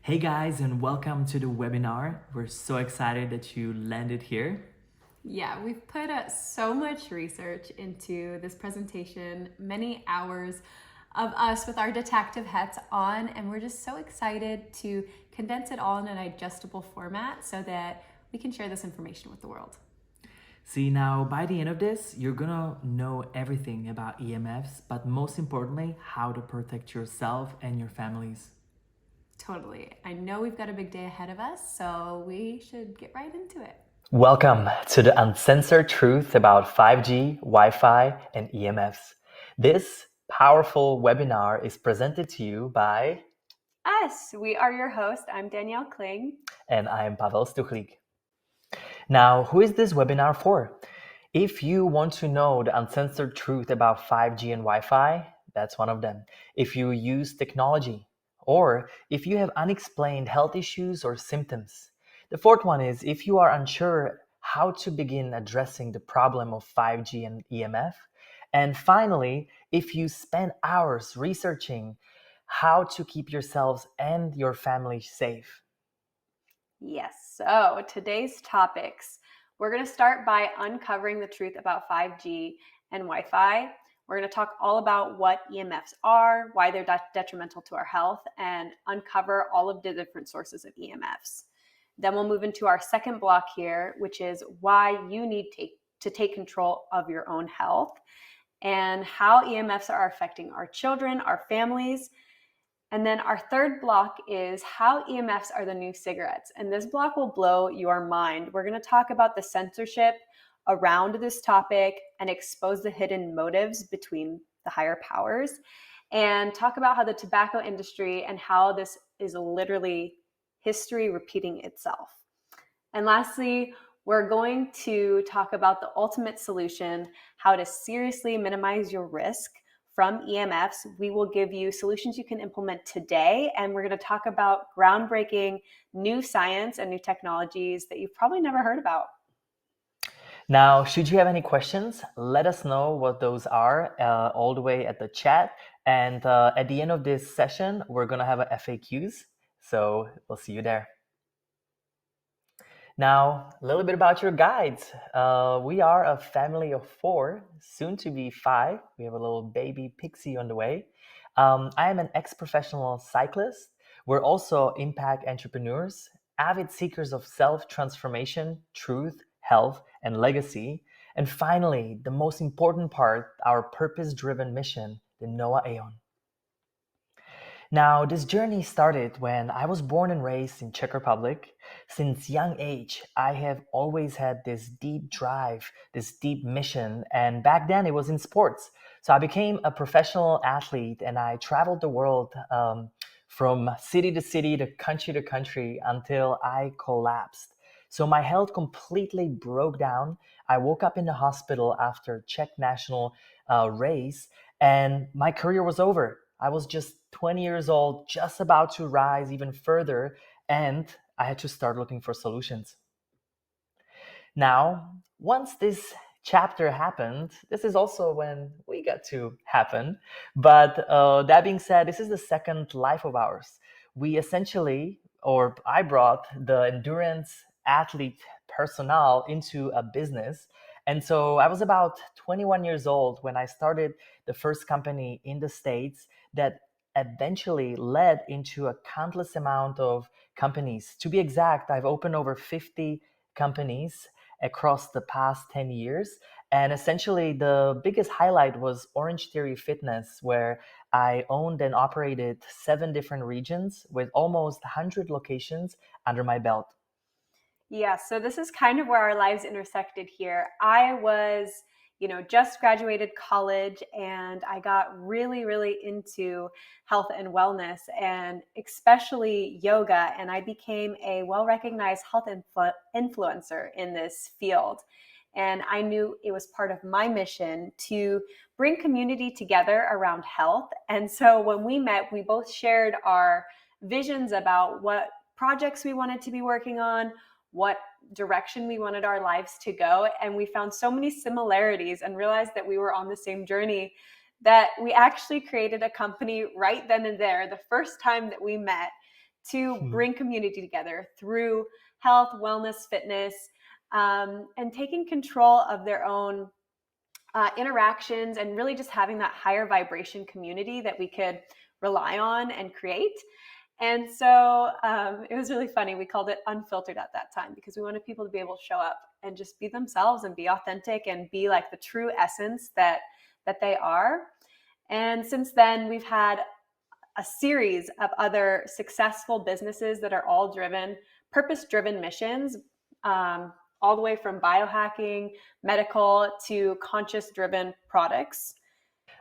Hey guys, and welcome to the webinar. We're so excited that you landed here. Yeah, we've put so much research into this presentation, many hours of us with our detective hats on, and we're just so excited to condense it all in a digestible format so that we can share this information with the world. See, now by the end of this, you're gonna know everything about EMFs, but most importantly, how to protect yourself and your families. Totally. I know we've got a big day ahead of us, so we should get right into it. Welcome to the Uncensored Truth about 5G, Wi-Fi, and EMFs. This powerful webinar is presented to you by Us, we are your host. I'm Danielle Kling. and I am Pavel Stuchlik. Now, who is this webinar for? If you want to know the uncensored truth about 5G and Wi-Fi, that's one of them. If you use technology, or if you have unexplained health issues or symptoms. The fourth one is if you are unsure how to begin addressing the problem of 5G and EMF. And finally, if you spend hours researching how to keep yourselves and your family safe. Yes, so today's topics. We're going to start by uncovering the truth about 5G and Wi-Fi. We're going to talk all about what EMFs are, why they're detrimental to our health, and uncover all of the different sources of EMFs. Then we'll move into our second block here, which is why you need to take control of your own health and how EMFs are affecting our children, our families. And then our third block is how EMFs are the new cigarettes. And this block will blow your mind. We're going to talk about the censorship around this topic and expose the hidden motives between the higher powers and talk about how the tobacco industry and how this is literally history repeating itself. And lastly, we're going to talk about the ultimate solution, how to seriously minimize your risk from EMFs. We will give you solutions you can implement today, and we're going to talk about groundbreaking new science and new technologies that you've probably never heard about. Now, should you have any questions, let us know what those are all the way at the chat. And at the end of this session, we're going to have a FAQs. So we'll see you there. Now, a little bit about your guides. We are a family of 4, soon to be 5. We have a little baby Pixie on the way. I am an ex-professional cyclist. We're also impact entrepreneurs, avid seekers of self-transformation, truth, health, and legacy. And finally, the most important part, our purpose-driven mission, the NOA Aeon. Now, this journey started when I was born and raised in Czech Republic. Since young age, I have always had this deep drive, this deep mission, and back then it was in sports. So I became a professional athlete and I traveled the world from city to country until I collapsed. So my health completely broke down. I woke up in the hospital after Czech national race and my career was over. I was just 20 years old, just about to rise even further, and I had to start looking for solutions. Now, once this chapter happened, this is also when we got to happen. But that being said, this is the second life of ours. We essentially, or I brought the endurance athlete personnel into a business. And so I was about 21 years old when I started the first company in the States that eventually led into a countless amount of companies. To be exact, I've opened over 50 companies across the past 10 years. And essentially, the biggest highlight was Orange Theory Fitness, where I owned and operated 7 different regions with almost 100 locations under my belt. Yeah, so this is kind of where our lives intersected here. I was, just graduated college and I got really, really into health and wellness and especially yoga. And I became a well-recognized health influencer in this field. And I knew it was part of my mission to bring community together around health. And so when we met, we both shared our visions about what projects we wanted to be working on, what direction we wanted our lives to go. And we found so many similarities and realized that we were on the same journey that we actually created a company right then and there, the first time that we met, to bring community together through health, wellness, fitness, and taking control of their own interactions, and really just having that higher vibration community that we could rely on and create. And so it was really funny. We called it Unfiltered at that time because we wanted people to be able to show up and just be themselves and be authentic and be like the true essence that they are. And since then, we've had a series of other successful businesses that are all purpose-driven missions, all the way from biohacking, medical, to conscious-driven products.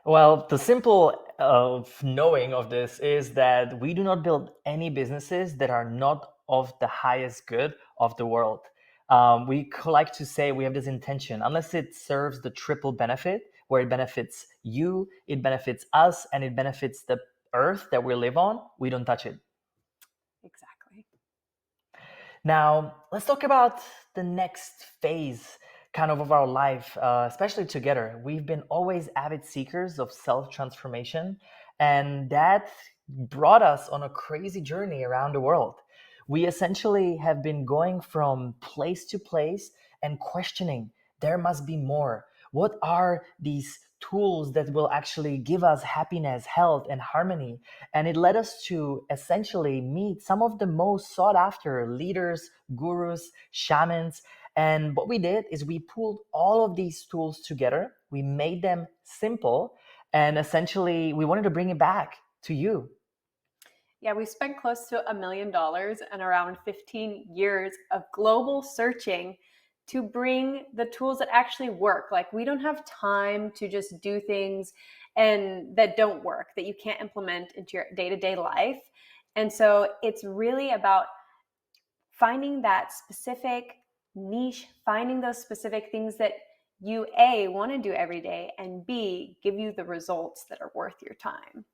Well, the simple of knowing of this is that we do not build any businesses that are not of the highest good of the world. We like to say we have this intention, unless it serves the triple benefit, where it benefits you, it benefits us, and it benefits the earth that we live on, we don't touch it. Exactly. Now, let's talk about the next phase of our life, especially together. We've been always avid seekers of self-transformation, and that brought us on a crazy journey around the world. We essentially have been going from place to place and questioning, there must be more. What are these tools that will actually give us happiness, health, and harmony? And it led us to essentially meet some of the most sought after leaders, gurus, shamans. And what we did is we pulled all of these tools together, we made them simple, and essentially we wanted to bring it back to you. Yeah, we spent close to $1 million and around 15 years of global searching to bring the tools that actually work. Like, we don't have time to just do things and that don't work, that you can't implement into your day-to-day life. And so it's really about finding that specific niche, finding those specific things that you A, want to do every day, and B, give you the results that are worth your time.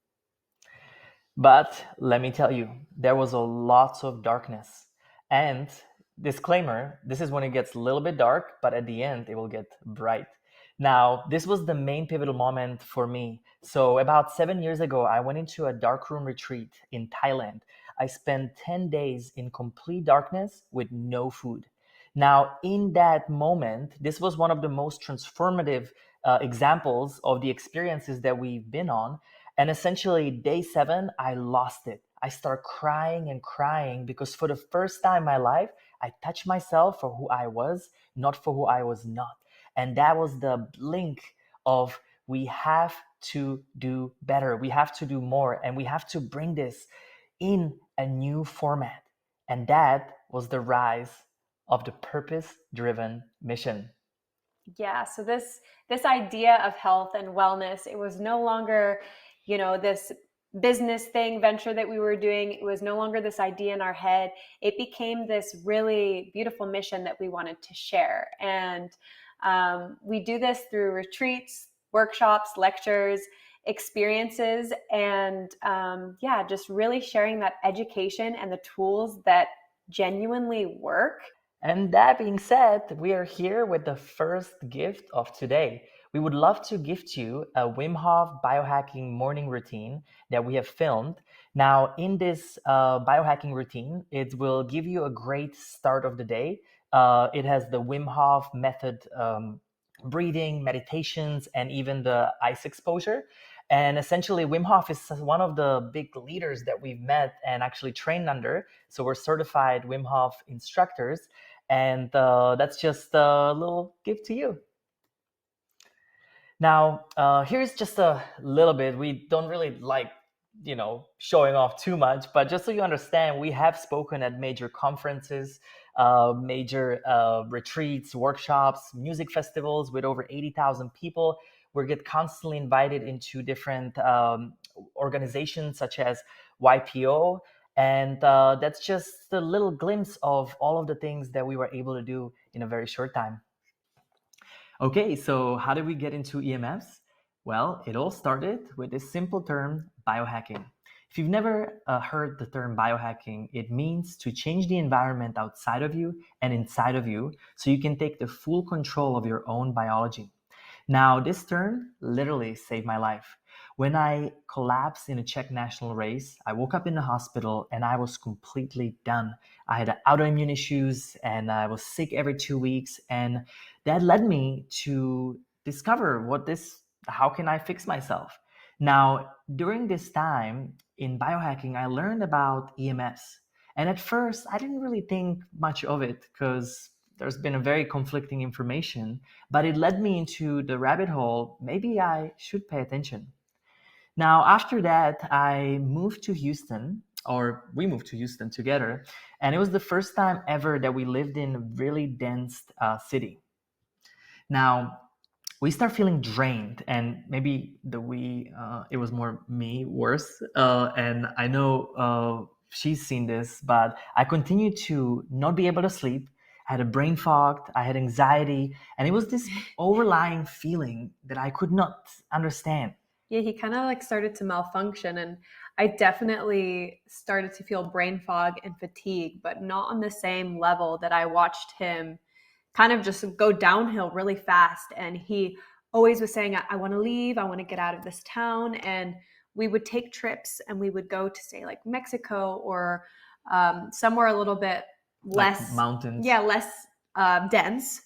But let me tell you, there was a lots of darkness. And disclaimer, this is when it gets a little bit dark, but at the end it will get bright. Now, this was the main pivotal moment for me. So about 7 years ago, I went into a darkroom retreat in Thailand. I spent 10 days in complete darkness with no food. Now, in that moment, this was one of the most transformative examples of the experiences that we've been on. And essentially, day 7, I lost it. I start crying and crying because for the first time in my life, I touched myself for who I was, not for who I was not. And that was the blink of, we have to do better. We have to do more. And we have to bring this in a new format. And that was the rise of the purpose-driven mission. Yeah, so this idea of health and wellness, it was no longer, this business thing, venture that we were doing. It was no longer this idea in our head. It became this really beautiful mission that we wanted to share. And we do this through retreats, workshops, lectures, experiences, and just really sharing that education and the tools that genuinely work. And that being said, we are here with the first gift of today. We would love to gift you a Wim Hof biohacking morning routine that we have filmed. Now, in this biohacking routine, it will give you a great start of the day. It has the Wim Hof method, breathing, meditations, and even the ice exposure. And essentially, Wim Hof is one of the big leaders that we've met and actually trained under. So we're certified Wim Hof instructors. And that's just a little gift to you. Now, here's just a little bit. We don't really like, showing off too much, but just so you understand, we have spoken at major conferences, major retreats, workshops, music festivals with over 80,000 people. We get constantly invited into different organizations such as YPO. And that's just a little glimpse of all of the things that we were able to do in a very short time. Okay, so how did we get into EMFs? Well, it all started with this simple term, biohacking. If you've never heard the term biohacking, it means to change the environment outside of you and inside of you so you can take the full control of your own biology. Now, this term literally saved my life. When I collapsed in a Czech national race, I woke up in the hospital and I was completely done. I had autoimmune issues and I was sick every 2 weeks. And that led me to discover how can I fix myself? Now, during this time in biohacking, I learned about EMFs. And at first, I didn't really think much of it because there's been a very conflicting information, but it led me into the rabbit hole. Maybe I should pay attention. Now, after that, I moved to Houston, or we moved to Houston together, and it was the first time ever that we lived in a really dense city. Now, we start feeling drained, and maybe it was more me worse. And I know she's seen this, but I continued to not be able to sleep. I had a brain fog, I had anxiety, and it was this overlying feeling that I could not understand. Yeah, he kind of like started to malfunction, and I definitely started to feel brain fog and fatigue, but not on the same level that I watched him kind of just go downhill really fast. And he always was saying, I want to leave, I want to get out of this town. And we would take trips and we would go to, say, like Mexico or somewhere a little bit Like less, mountains. yeah, less dense,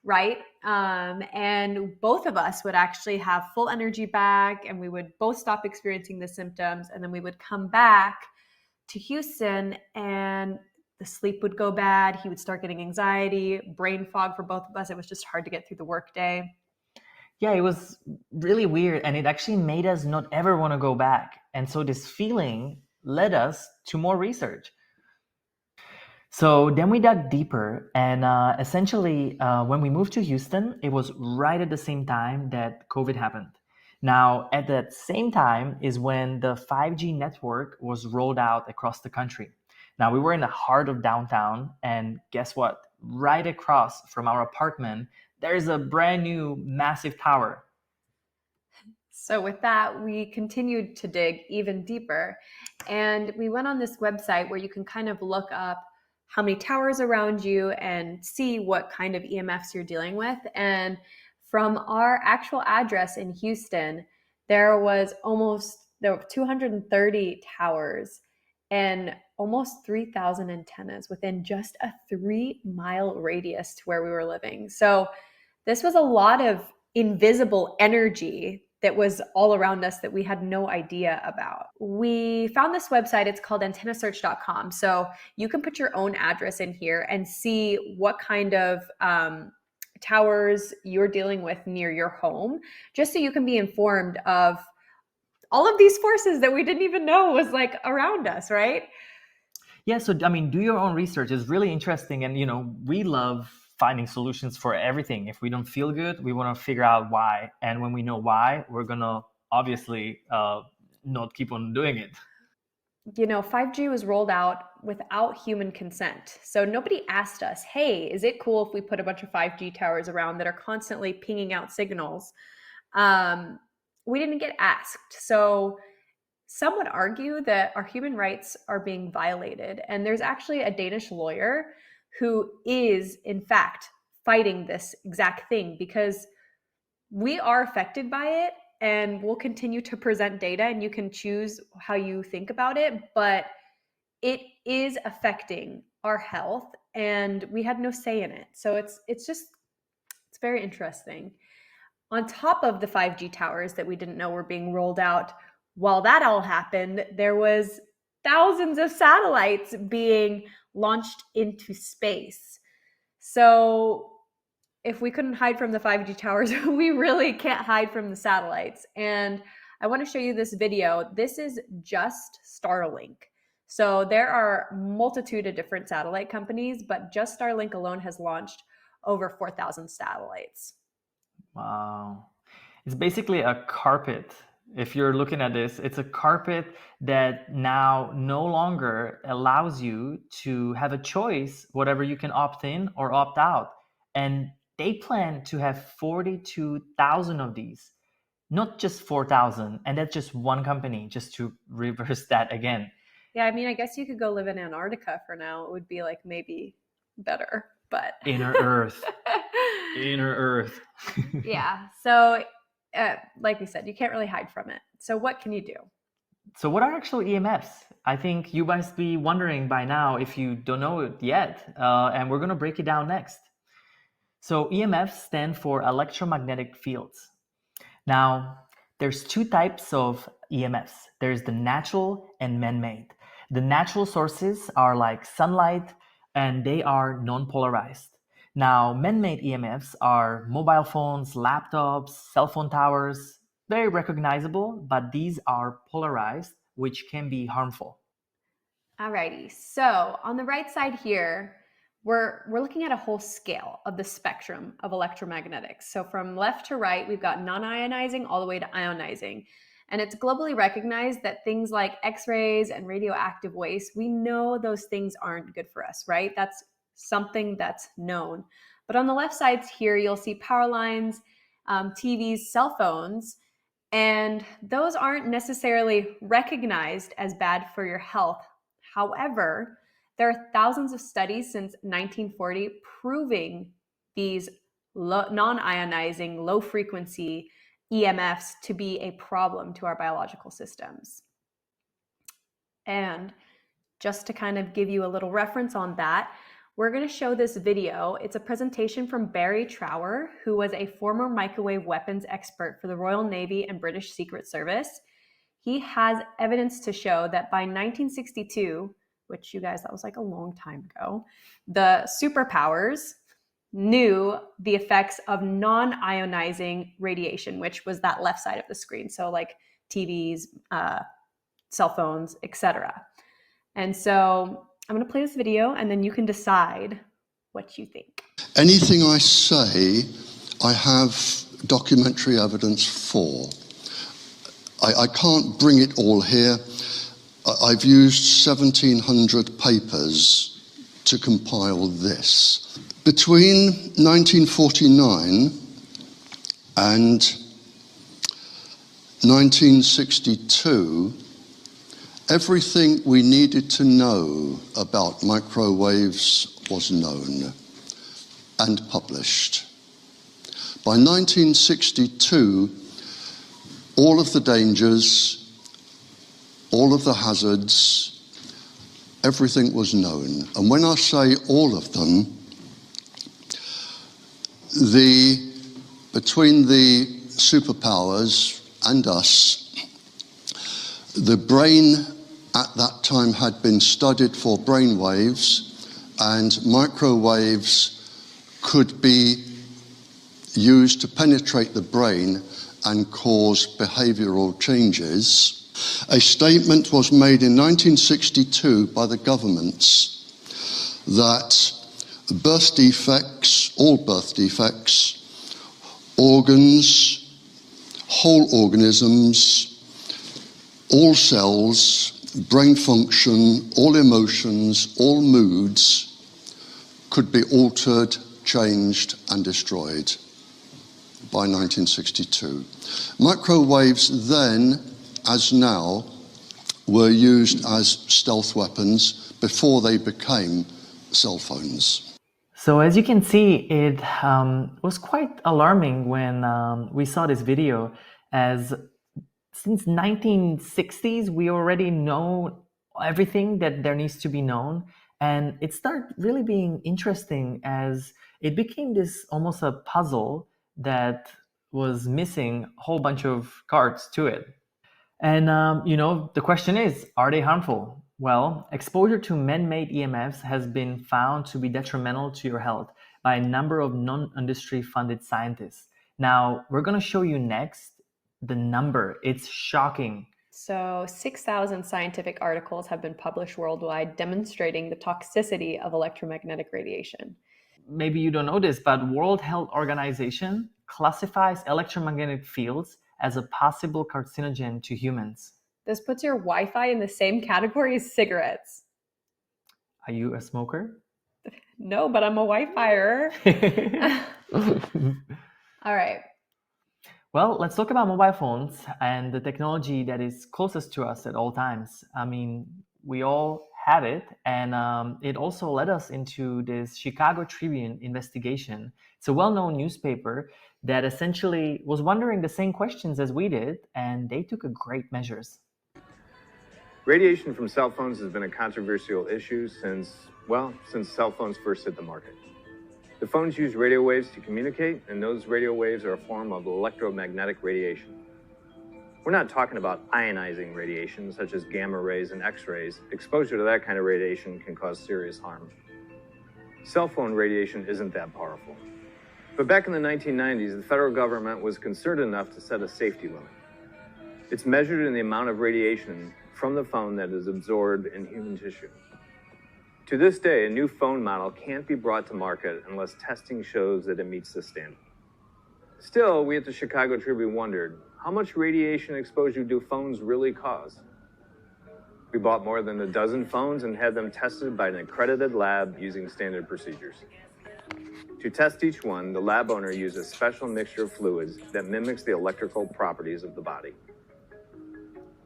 right? And both of us would actually have full energy back, and we would both stop experiencing the symptoms, and then we would come back to Houston and the sleep would go bad. He would start getting anxiety, brain fog for both of us. It was just hard to get through the workday. Yeah, it was really weird, and it actually made us not ever want to go back. And so this feeling led us to more research. So then we dug deeper, and essentially, when we moved to Houston, it was right at the same time that COVID happened. Now, at that same time is when the 5G network was rolled out across the country. Now, we were in the heart of downtown, and guess what? Right across from our apartment, there's a brand new massive tower. So, with that, we continued to dig even deeper. And we went on this website where you can kind of look up how many towers around you and see what kind of EMFs you're dealing with. And from our actual address in Houston, there were 230 towers and almost 3,000 antennas within just a 3-mile radius to where we were living. So this was a lot of invisible energy that was all around us that we had no idea about. We found this website. It's called antennasearch.com. So you can put your own address in here and see what kind of towers you're dealing with near your home, just so you can be informed of all of these forces that we didn't even know was like around us, right? Yeah, so I mean, do your own research. It's really interesting, and we love finding solutions for everything. If we don't feel good, we want to figure out why, and when we know why, we're gonna obviously not keep on doing it. 5G was rolled out without human consent. So nobody asked us, hey, is it cool if we put a bunch of 5G towers around that are constantly pinging out signals? We didn't get asked. So some would argue that our human rights are being violated. And there's actually a Danish lawyer who is, in fact, fighting this exact thing because we are affected by it, and we'll continue to present data, and you can choose how you think about it, but it is affecting our health, and we had no say in it. So it's very interesting. On top of the 5G towers that we didn't know were being rolled out, while that all happened, there was thousands of satellites being launched into space. So if we couldn't hide from the 5G towers, we really can't hide from the satellites. And I want to show you this video. This is just Starlink. So there are a multitude of different satellite companies, but just Starlink alone has launched over 4,000 satellites. Wow. It's basically a carpet. If you're looking at this, it's a carpet that now no longer allows you to have a choice, whatever you can opt in or opt out. And they plan to have 42,000 of these, not just 4,000. And that's just one company, just to reverse that again. Yeah, I mean, I guess you could go live in Antarctica for now. It would be like maybe better, but Inner Earth. Inner Earth. Yeah. So, like we said, you can't really hide from it. So what can you do? So what are actual EMFs? I think you must be wondering by now if you don't know it yet, and we're going to break it down next. So EMFs stand for electromagnetic fields. Now, there's two types of EMFs. There's the natural and man-made. The natural sources are like sunlight, and they are non-polarized. Now, man-made EMFs are mobile phones, laptops, cell phone towers. Very recognizable, but these are polarized, which can be harmful. Alrighty, so on the right side here, we're looking at a whole scale of the spectrum of electromagnetics. So from left to right, we've got non-ionizing all the way to ionizing. And it's globally recognized that things like X-rays and radioactive waste, we know those things aren't good for us, right? That's something that's known. But on the left sides here, you'll see power lines, TVs, cell phones, and those aren't necessarily recognized as bad for your health. However, there are thousands of studies since 1940 proving these non-ionizing, low-frequency EMFs to be a problem to our biological systems. And just to kind of give you a little reference on that, we're going to show this video. It's a presentation from Barry Trower, who was a former microwave weapons expert for the Royal Navy and British Secret Service. He has evidence to show that by 1962, which you guys, that was like a long time ago, the superpowers knew the effects of non-ionizing radiation, which was that left side of the screen. So like TVs, cell phones, etc. And so I'm going to play this video and then you can decide what you think. Anything I say, I have documentary evidence for. I can't bring it all here. I've used 1,700 papers to compile this. Between 1949 and 1962, everything we needed to know about microwaves was known and published. By 1962, all of the dangers, all of the hazards, everything was known. And when I say all of them, between the superpowers and us, the brain at that time had been studied for brain waves, and microwaves could be used to penetrate the brain and cause behavioral changes. A statement was made in 1962 by the governments that birth defects, all birth defects, organs, whole organisms, all cells, brain function, all emotions, all moods could be altered, changed and destroyed by 1962. Microwaves then, as now, were used as stealth weapons before they became cell phones. So as you can see, it was quite alarming when we saw this video, as since 1960s, we already know everything that there needs to be known. And it started really being interesting as it became this almost a puzzle that was missing a whole bunch of cards to it. And, the question is, are they harmful? Well, exposure to man-made EMFs has been found to be detrimental to your health by a number of non-industry funded scientists. Now, we're going to show you next the number. It's shocking. So 6,000 scientific articles have been published worldwide demonstrating the toxicity of electromagnetic radiation. Maybe you don't know this, but World Health Organization classifies electromagnetic fields as a possible carcinogen to humans. This puts your Wi-Fi in the same category as cigarettes. Are you a smoker? No, but I'm a Wi-Fier. All right. Well, let's talk about mobile phones and the technology that is closest to us at all times. I mean, we all have it. And it also led us into this Chicago Tribune investigation. It's a well-known newspaper that essentially was wondering the same questions as we did, and they took great measures. Radiation from cell phones has been a controversial issue since cell phones first hit the market. The phones use radio waves to communicate, and those radio waves are a form of electromagnetic radiation. We're not talking about ionizing radiation, such as gamma rays and X-rays. Exposure to that kind of radiation can cause serious harm. Cell phone radiation isn't that powerful. But back in the 1990s, the federal government was concerned enough to set a safety limit. It's measured in the amount of radiation from the phone that is absorbed in human tissue. To this day, a new phone model can't be brought to market unless testing shows that it meets the standard. Still, we at the Chicago Tribune wondered, how much radiation exposure do phones really cause? We bought more than a dozen phones and had them tested by an accredited lab using standard procedures. To test each one, the lab owner used a special mixture of fluids that mimics the electrical properties of the body.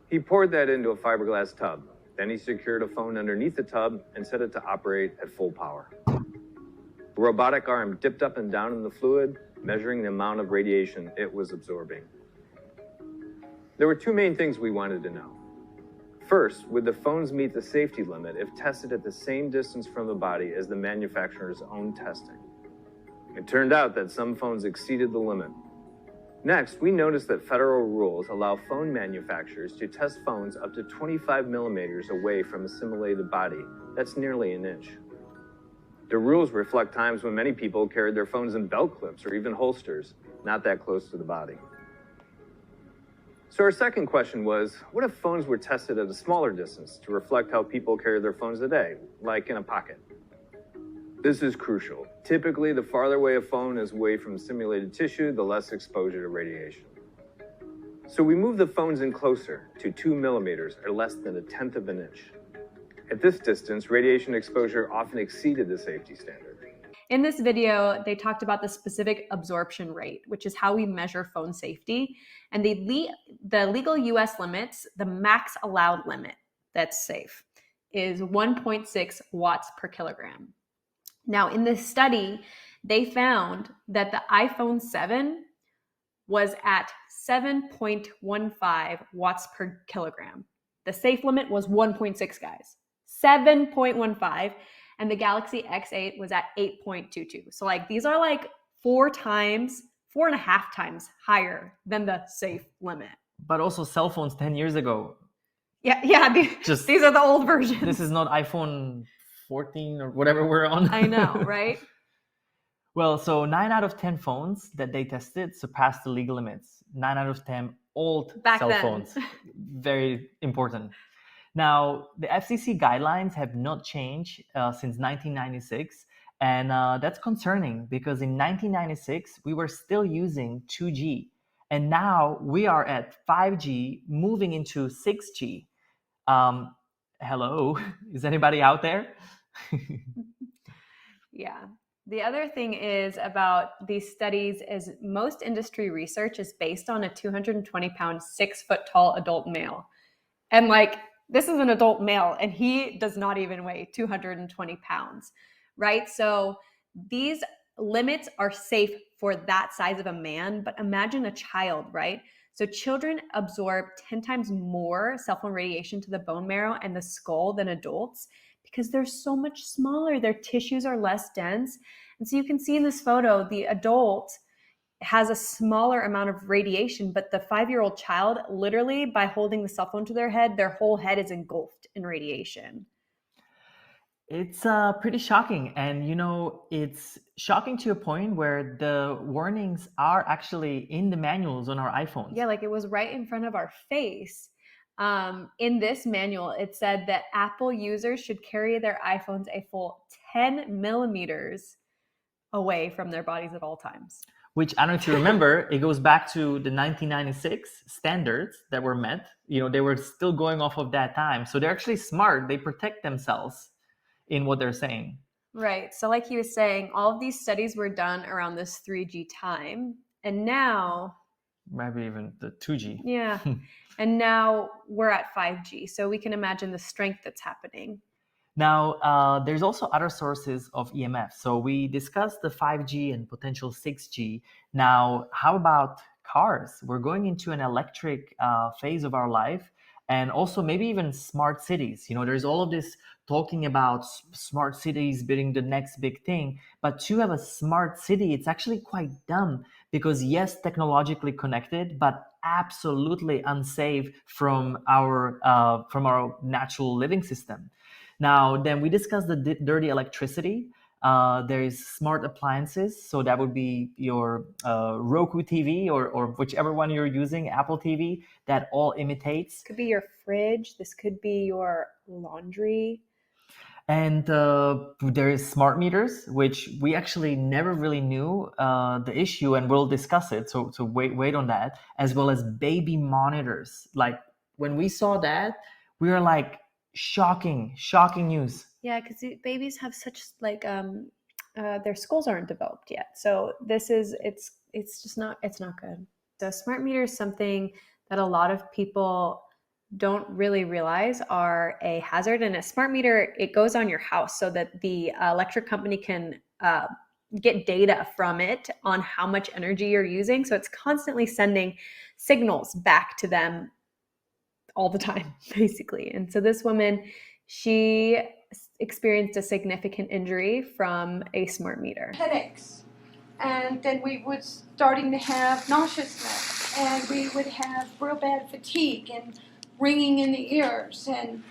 He poured that into a fiberglass tub. Then he secured a phone underneath the tub and set it to operate at full power. The robotic arm dipped up and down in the fluid, measuring the amount of radiation it was absorbing. There were two main things we wanted to know. First, would the phones meet the safety limit if tested at the same distance from the body as the manufacturer's own testing? It turned out that some phones exceeded the limit. Next, we noticed that federal rules allow phone manufacturers to test phones up to 25 millimeters away from a simulated body. That's nearly an inch. The rules reflect times when many people carried their phones in belt clips or even holsters, not that close to the body. So our second question was, what if phones were tested at a smaller distance to reflect how people carry their phones today, like in a pocket? This is crucial. Typically, the farther away a phone is away from simulated tissue, the less exposure to radiation. So we moved the phones in closer to 2 millimeters, or less than 1/10 of an inch. At this distance, radiation exposure often exceeded the safety standard. In this video, they talked about the specific absorption rate, which is how we measure phone safety. And the legal US limits, the max allowed limit that's safe, is 1.6 watts per kilogram. Now, in this study, they found that the iPhone 7 was at 7.15 watts per kilogram. The safe limit was 1.6, guys. 7.15. And the Galaxy X8 was at 8.22. So like these are like 4.5 times higher than the safe limit. But also cell phones 10 years ago. Yeah. These are the old versions. This is not iPhone 14 or whatever we're on. I know, right? Well, so 9 out of 10 phones that they tested surpassed the legal limits. 9 out of 10 old cell phones. Very important. Now, the FCC guidelines have not changed since 1996, and that's concerning because in 1996, we were still using 2G, and now we are at 5G, moving into 6G. Hello, is anybody out there? Yeah. The other thing is about these studies is most industry research is based on a 220-pound, 6-foot-tall adult male. And like, this is an adult male and he does not even weigh 220 pounds, right? So these limits are safe for that size of a man, but imagine a child, right? So children absorb 10 times more cell phone radiation to the bone marrow and the skull than adults because they're so much smaller. Their tissues are less dense. And so you can see in this photo, the adult has a smaller amount of radiation, but the 5-year-old child, literally by holding the cell phone to their head, their whole head is engulfed in radiation. It's pretty shocking. And, you know, it's shocking to a point where the warnings are actually in the manuals on our iPhones. Yeah, like it was right in front of our face. In this manual, it said that Apple users should carry their iPhones a full 10 millimeters away from their bodies at all times. Which, I don't know if you remember, it goes back to the 1996 standards that were met. You know, they were still going off of that time. So they're actually smart. They protect themselves in what they're saying. Right. So like he was saying, all of these studies were done around this 3G time. And now maybe even the 2G. Yeah. And now we're at 5G. So we can imagine the strength that's happening. Now, there's also other sources of EMF. So we discussed the 5G and potential 6G. Now, how about cars? We're going into an electric phase of our life, and also maybe even smart cities. There's all of this talking about smart cities being the next big thing. But to have a smart city, it's actually quite dumb because yes, technologically connected, but absolutely unsafe from our natural living system. Now, then we discussed the dirty electricity. There is smart appliances. So that would be your Roku TV or whichever one you're using, Apple TV, that all imitates. Could be your fridge. This could be your laundry. And there is smart meters, which we actually never really knew the issue, and we'll discuss it. So wait on that, as well as baby monitors. Like when we saw that, we were like, shocking news. Yeah, because babies have such their skulls aren't developed yet. So it's just not good. So smart meter is something that a lot of people don't really realize are a hazard. And a smart meter, it goes on your house so that the electric company can get data from it on how much energy you're using. So it's constantly sending signals back to them all the time, basically. And so this woman, she experienced a significant injury from a smart meter. Headaches. And then we were starting to have nauseousness. And we would have real bad fatigue and ringing in the ears. And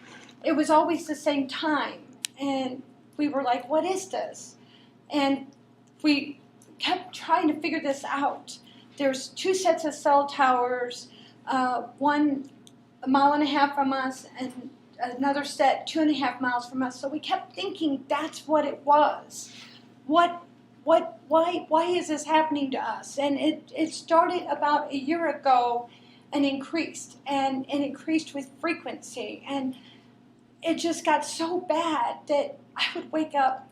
it was always the same time. And we were like, what is this? And we kept trying to figure this out. There's 2 sets of cell towers, one 1.5 miles from us, and another set 2.5 miles from us. So we kept thinking that's what it was. Why is this happening to us? And it started about a year ago and increased and increased with frequency. And it just got so bad that I would wake up,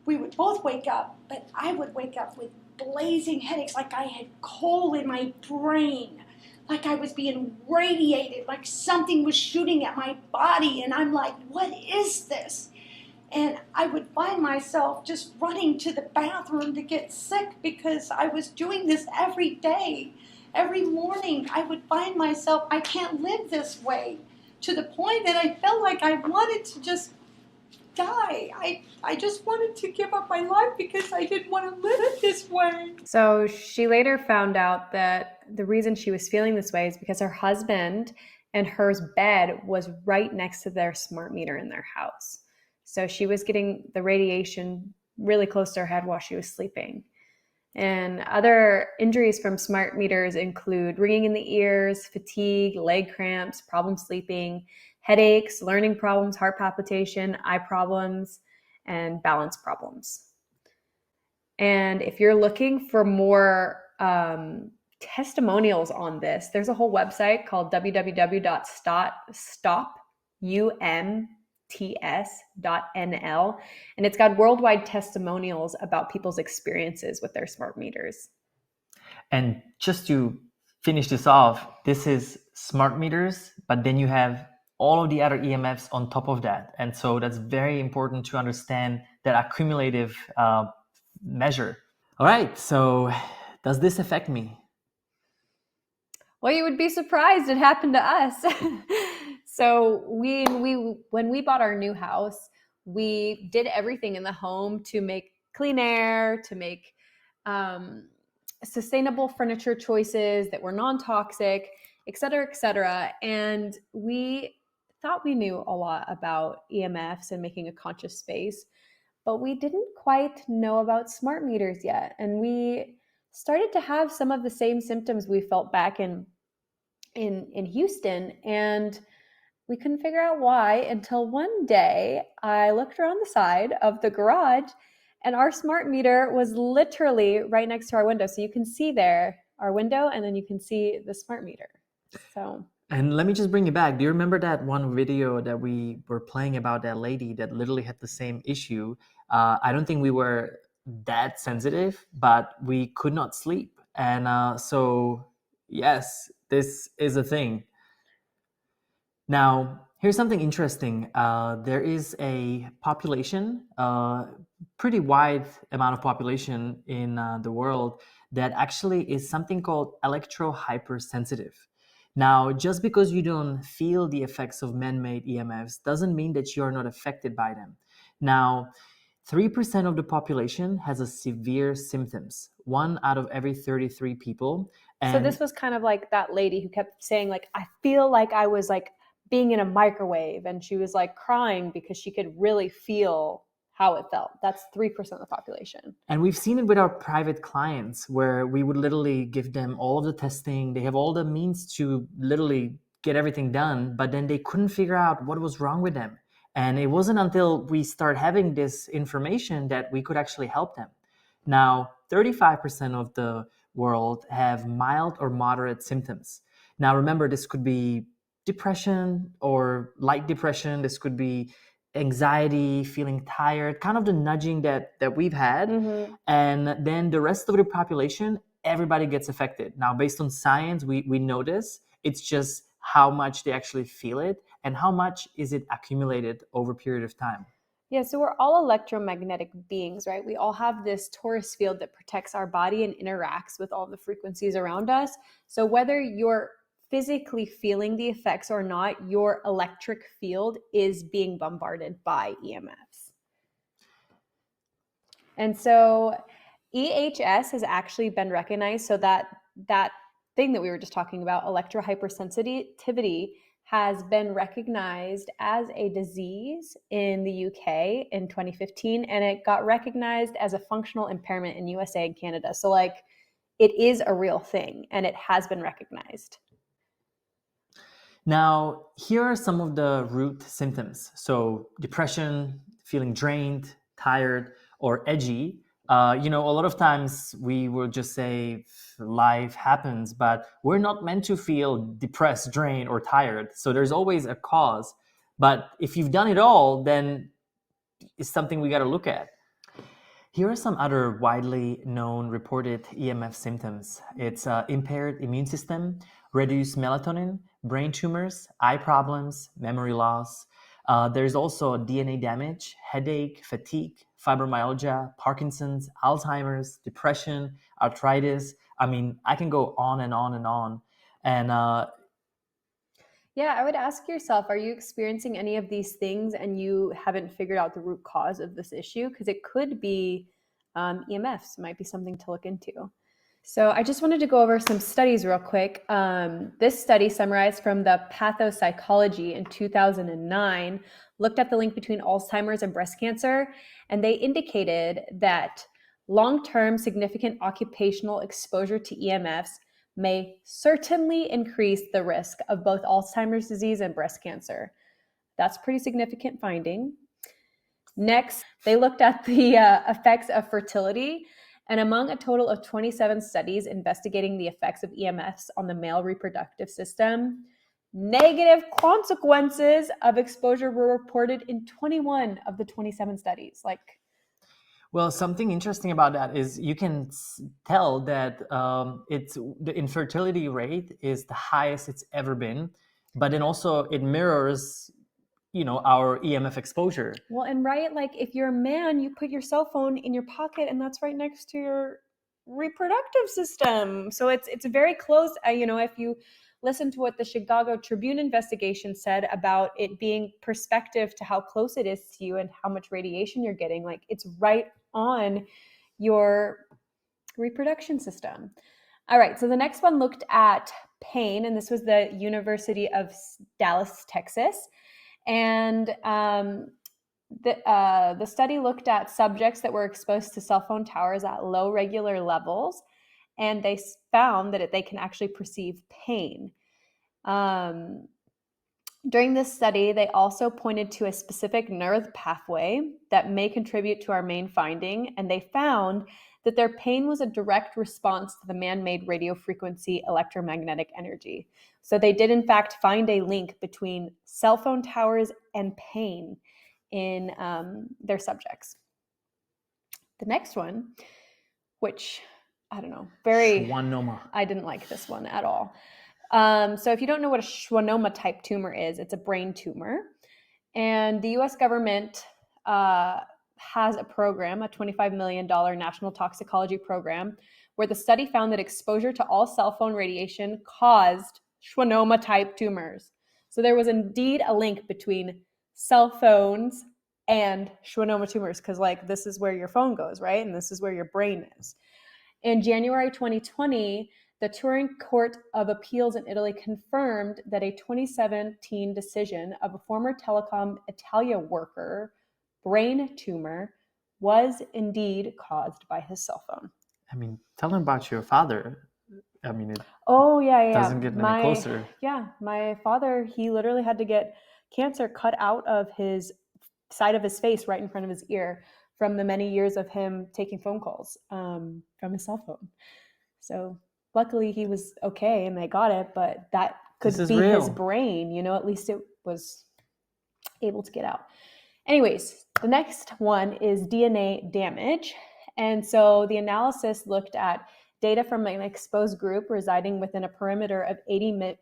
we would both wake up, but I would wake up with blazing headaches, like I had coal in my brain. Like I was being radiated, like something was shooting at my body. And I'm like, what is this? And I would find myself just running to the bathroom to get sick because I was doing this every day. Every morning I would find myself, I can't live this way, to the point that I felt like I wanted to just die. I just wanted to give up my life because I didn't want to live it this way. So she later found out that the reason she was feeling this way is because her husband and her bed was right next to their smart meter in their house. So she was getting the radiation really close to her head while she was sleeping. And other injuries from smart meters include ringing in the ears, fatigue, leg cramps, problem sleeping, headaches, learning problems, heart palpitation, eye problems, and balance problems. And if you're looking for more testimonials on this, there's a whole website called www.stopumts.nl, and it's got worldwide testimonials about people's experiences with their smart meters. And just to finish this off, this is smart meters, but then you have all of the other EMFs on top of that. And so that's very important to understand that accumulative measure. All right, so does this affect me? Well, you would be surprised. It happened to us. So when we bought our new house, we did everything in the home to make clean air, to make sustainable furniture choices that were non-toxic, et cetera, et cetera. And we thought we knew a lot about EMFs and making a conscious space, but we didn't quite know about smart meters yet. And we started to have some of the same symptoms we felt back in Houston, and we couldn't figure out why until one day I looked around the side of the garage and our smart meter was literally right next to our window. So you can see there our window, and then you can see the smart meter. So. And let me just bring you back. Do you remember that one video that we were playing about that lady that literally had the same issue? I don't think we were that sensitive, but we could not sleep. And so Yes, this is a thing. Now, here's something interesting. There is a population, pretty wide amount of population in the world that actually is something called electro-hypersensitive. Now, just because you don't feel the effects of man-made EMFs doesn't mean that you're not affected by them. Now, 3% of the population has a severe symptoms. 1 out of every 33 people. So this was kind of like that lady who kept saying, like, I feel like I was like being in a microwave, and she was like crying because she could really feel how it felt. That's 3% of the population. And we've seen it with our private clients where we would literally give them all of the testing. They have all the means to literally get everything done, but then they couldn't figure out what was wrong with them. And it wasn't until we start having this information that we could actually help them. Now, 35% of the world have mild or moderate symptoms. Now, remember, this could be depression or light depression. This could be anxiety, feeling tired, kind of the nudging that we've had. Mm-hmm. And then the rest of the population, everybody gets affected. Now, based on science, we know this. It's just how much they actually feel it and how much is it accumulated over a period of time. Yeah, so we're all electromagnetic beings, right? We all have this torus field that protects our body and interacts with all the frequencies around us. So whether you're physically feeling the effects or not, your electric field is being bombarded by EMFs. And so EHS has actually been recognized, so that thing that we were just talking about, electrohypersensitivity, has been recognized as a disease in the UK in 2015, and it got recognized as a functional impairment in USA and Canada. So like, it is a real thing and it has been recognized. Now, here are some of the root symptoms. So depression, feeling drained, tired, or edgy. A lot of times we will just say life happens, but we're not meant to feel depressed, drained, or tired. So there's always a cause. But if you've done it all, then it's something we got to look at. Here are some other widely known reported EMF symptoms. It's impaired immune system, reduced melatonin, brain tumors, eye problems, memory loss. There's also DNA damage, headache, fatigue, fibromyalgia, Parkinson's, Alzheimer's, depression, arthritis. I mean, I can go on and on and on. And yeah, I would ask yourself, are you experiencing any of these things and you haven't figured out the root cause of this issue? Because it could be EMFs, might be something to look into. So I just wanted to go over some studies real quick. This study, summarized from the Pathopsychology in 2009, looked at the link between Alzheimer's and breast cancer, and they indicated that long-term significant occupational exposure to EMFs may certainly increase the risk of both Alzheimer's disease and breast cancer. That's pretty significant finding. Next, they looked at the effects of fertility, and among a total of 27 studies investigating the effects of EMFs on the male reproductive system, negative consequences of exposure were reported in 21 of the 27 studies. Well, something interesting about that is you can tell that the infertility rate is the highest it's ever been, but then also it mirrors, our EMF exposure. Well, and right, like if you're a man, you put your cell phone in your pocket, and that's right next to your reproductive system. So it's very close. If you listen to what the Chicago Tribune investigation said about it being perspective to how close it is to you and how much radiation you're getting, like it's right on your reproduction system. All right, so the next one looked at pain, and this was the University of Dallas, Texas. And the study looked at subjects that were exposed to cell phone towers at low regular levels, and they found that they can actually perceive pain. During this study, they also pointed to a specific nerve pathway that may contribute to our main finding, and they found that their pain was a direct response to the man-made radio frequency electromagnetic energy. So they did, in fact, find a link between cell phone towers and pain in their subjects. The next one, which I don't know, very Schwannoma. I didn't like this one at all. So if you don't know what a schwannoma type tumor is, it's a brain tumor. And the US government has a program, a $25 million national toxicology program, where the study found that exposure to all cell phone radiation caused schwannoma type tumors. So there was indeed a link between cell phones and schwannoma tumors, because like this is where your phone goes, right? And this is where your brain is. In January 2020, the Turin Court of Appeals in Italy confirmed that a 2017 decision of a former Telecom Italia worker brain tumor was indeed caused by his cell phone. I mean, tell them about your father. I mean, it yeah. doesn't get any closer. Yeah, my father, he literally had to get cancer cut out of his side of his face right in front of his ear from the many years of him taking phone calls from his cell phone. So luckily he was okay and they got it, but that could be real. his brain, you know, at least it was able to get out. Anyways, the next one is DNA damage. And so the analysis looked at data from an exposed group residing within a perimeter of 80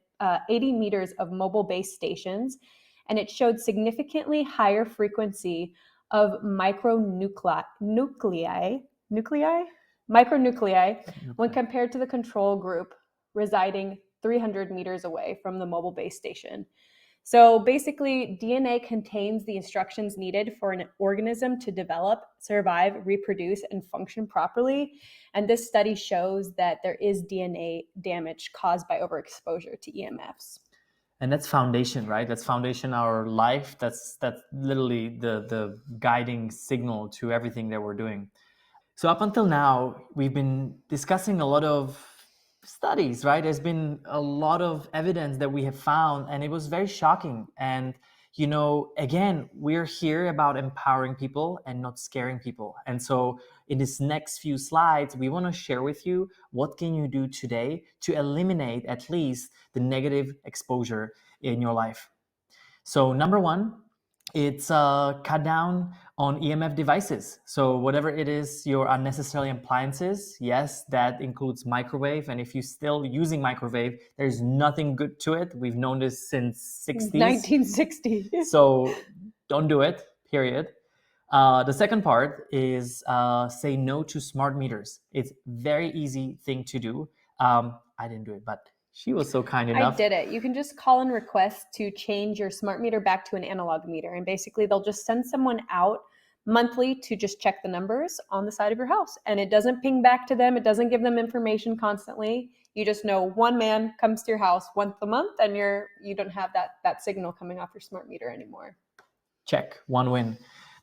meters of mobile base stations, and it showed significantly higher frequency of micronuclei when compared to the control group residing 300 meters away from the mobile base station. So basically, DNA contains the instructions needed for an organism to develop, survive, reproduce, and function properly. And this study shows that there is DNA damage caused by overexposure to EMFs. And that's foundation, right? That's foundation our life. That's literally the guiding signal to everything that we're doing. So up until now, we've been discussing a lot of studies, right? There's been a lot of evidence that we have found, and it was very shocking. And, you know, again, we're here about empowering people and not scaring people. And so in this next few slides, we want to share with you what can you do today to eliminate at least the negative exposure in your life. So number one, it's cut down on EMF devices. So whatever it is, your unnecessary appliances, yes, that includes microwave. And if you're still using microwave, there's nothing good to it. We've known this since 60s. 1960. So don't do it, period. The second part is say no to smart meters. It's very easy thing to do. I didn't do it, but she was so kind enough. I did it. You can just call and request to change your smart meter back to an analog meter. And basically they'll just send someone out monthly to just check the numbers on the side of your house. And it doesn't ping back to them. It doesn't give them information constantly. You just know one man comes to your house once a month and you don't have that signal coming off your smart meter anymore. Check, one win.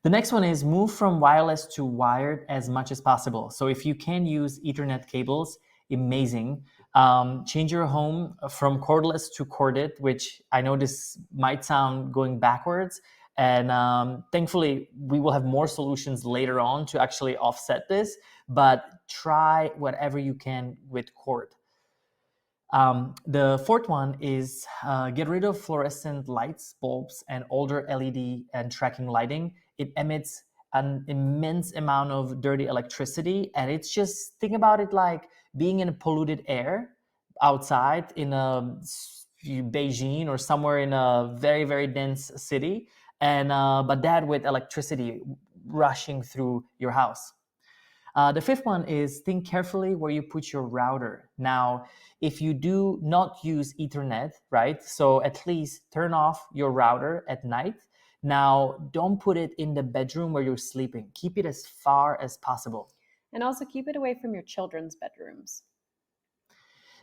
The next one is move from wireless to wired as much as possible. So if you can use Ethernet cables, amazing. Change your home from cordless to corded, which I know this might sound going backwards. And thankfully, we will have more solutions later on to actually offset this, but try whatever you can with cord. The fourth one is get rid of fluorescent lights, bulbs, and older LED and tracking lighting. It emits an immense amount of dirty electricity, and it's just, think about it like being in a polluted air outside in a Beijing or somewhere in a very, very dense city, and but that with electricity rushing through your house. The fifth one is think carefully where you put your router. Now, if you do not use Ethernet, right? So at least turn off your router at night. Now, don't put it in the bedroom where you're sleeping. Keep it as far as possible. And also keep it away from your children's bedrooms.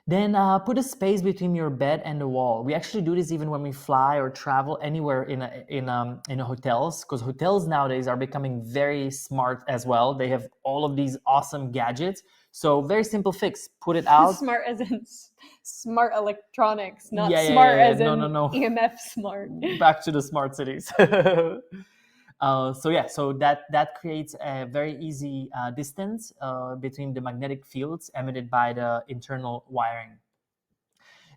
Then put a space between your bed and the wall. We actually do this even when we fly or travel anywhere in hotels, because hotels nowadays are becoming very smart as well. They have all of these awesome gadgets. So very simple fix. Put it out. Smart as in smart electronics, not smart as in EMF smart. Back to the smart cities. So that creates a very easy distance between the magnetic fields emitted by the internal wiring.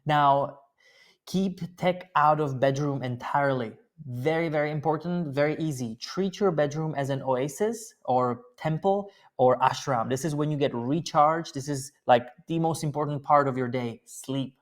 Now, keep tech out of bedroom entirely. Very, very important, very easy. Treat your bedroom as an oasis or temple or ashram. This is when you get recharged. This is like the most important part of your day, sleep.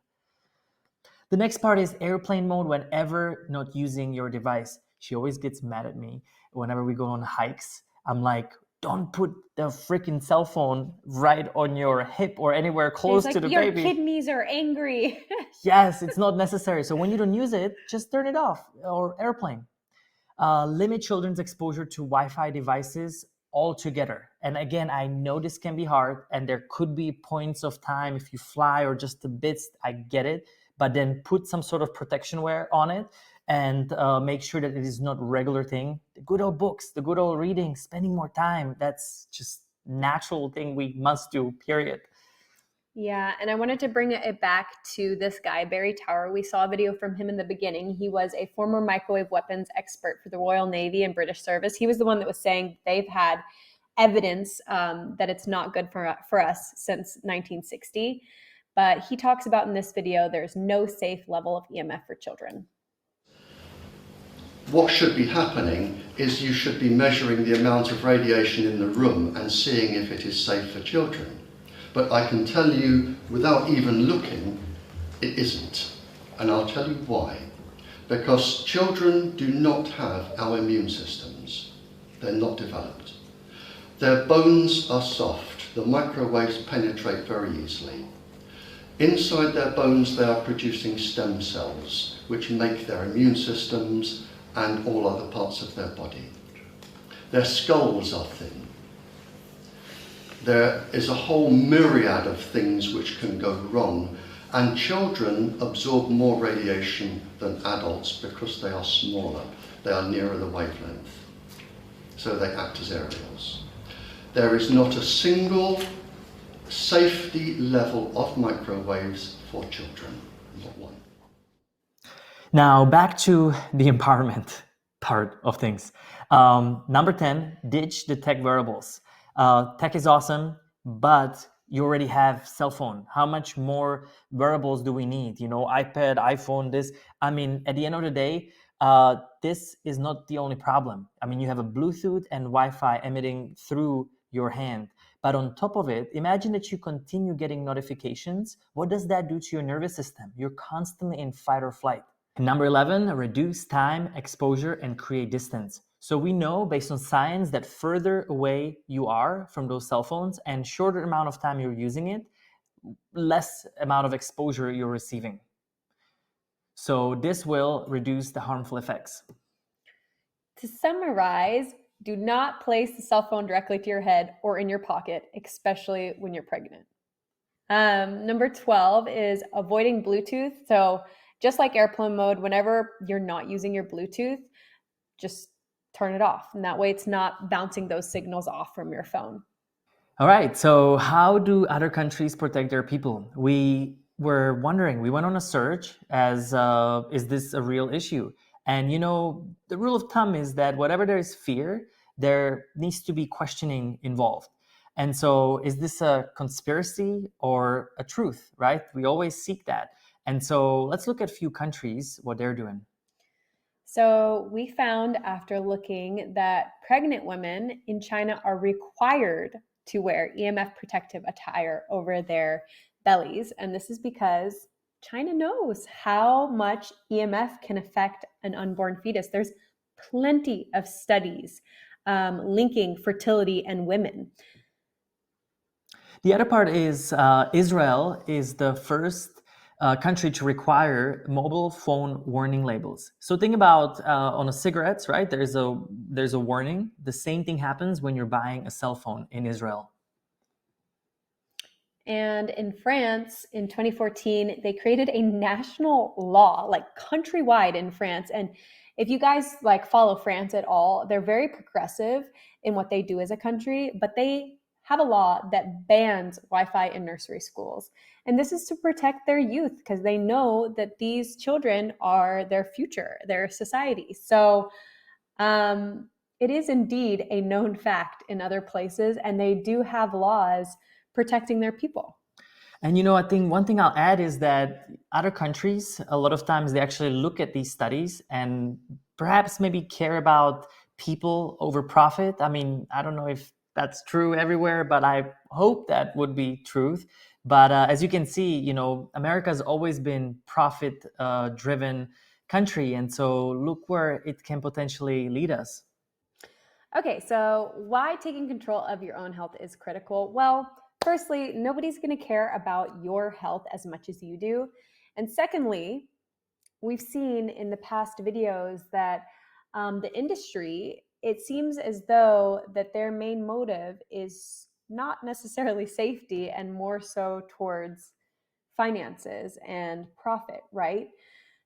The next part is airplane mode whenever not using your device. She always gets mad at me whenever we go on hikes. I'm like, don't put the freaking cell phone right on your hip or anywhere close to the your baby. kidneys are angry. Yes, it's not necessary. So when you don't use it, just turn it off or airplane. Limit children's exposure to Wi-Fi devices altogether. And again, I know this can be hard and there could be points of time if you fly or just a bit, I get it, but then put some sort of protection wear on it and make sure that it is not regular thing. The good old books, the good old reading, spending more time, that's just natural thing we must do, period. Yeah, and I wanted to bring it back to this guy, Barry Tower. We saw a video from him in the beginning. He was a former microwave weapons expert for the Royal Navy and British service. He was the one that was saying they've had evidence that it's not good for us since 1960. But he talks about in this video, there's no safe level of EMF for children. What should be happening is you should be measuring the amount of radiation in the room and seeing if it is safe for children. But I can tell you, without even looking, it isn't. And I'll tell you why. Because children do not have our immune systems. They're not developed. Their bones are soft. The microwaves penetrate very easily. Inside their bones, they are producing stem cells, which make their immune systems and all other parts of their body. Their skulls are thin. There is a whole myriad of things which can go wrong, and children absorb more radiation than adults because they are smaller. They are nearer the wavelength, so they act as aerials. There is not a single safety level of microwaves for children, not one. Now back to the empowerment part of things. Number 10, ditch the tech wearables. Tech is awesome, but you already have cell phone. How much more wearables do we need? You know, iPad, iPhone, this. I mean, at the end of the day, this is not the only problem. I mean, you have a Bluetooth and Wi-Fi emitting through your hand. But on top of it, imagine that you continue getting notifications. What does that do to your nervous system? You're constantly in fight or flight. Number 11, reduce time, exposure, and create distance. So we know based on science that further away you are from those cell phones and shorter amount of time you're using it, less amount of exposure you're receiving. So this will reduce the harmful effects. To summarize, do not place the cell phone directly to your head or in your pocket, especially when you're pregnant. Number 12 is avoiding Bluetooth. So just like airplane mode, whenever you're not using your Bluetooth, just turn it off. And that way it's not bouncing those signals off from your phone. All right, so how do other countries protect their people? We were wondering, we went on a search as, is this a real issue? And you know, the rule of thumb is that whatever there is fear, there needs to be questioning involved. And so is this a conspiracy or a truth, right? We always seek that. And so let's look at a few countries, what they're doing. So we found after looking that pregnant women in China are required to wear EMF protective attire over their bellies. And this is because China knows how much EMF can affect an unborn fetus. There's plenty of studies linking fertility and women. The other part is Israel is the first country to require mobile phone warning labels. So think about on a cigarettes, right? There's a warning. The same thing happens when you're buying a cell phone in Israel. And in France, in 2014, they created a national law, like countrywide in France. And if you guys like follow France at all, they're very progressive in what they do as a country, but they have a law that bans Wi-Fi in nursery schools. And this is to protect their youth because they know that these children are their future, their society. So it is indeed a known fact in other places, and they do have laws protecting their people. And you know, I think one thing I'll add is that other countries, a lot of times they actually look at these studies and perhaps maybe care about people over profit. I mean, I don't know if that's true everywhere, but I hope that would be truth. But as you can see, you know, America's always been profit driven country, and so look where it can potentially lead us. Okay, so why taking control of your own health is critical? Well, firstly, nobody's going to care about your health as much as you do. And secondly, we've seen in the past videos that the industry, it seems as though that their main motive is not necessarily safety and more so towards finances and profit, right?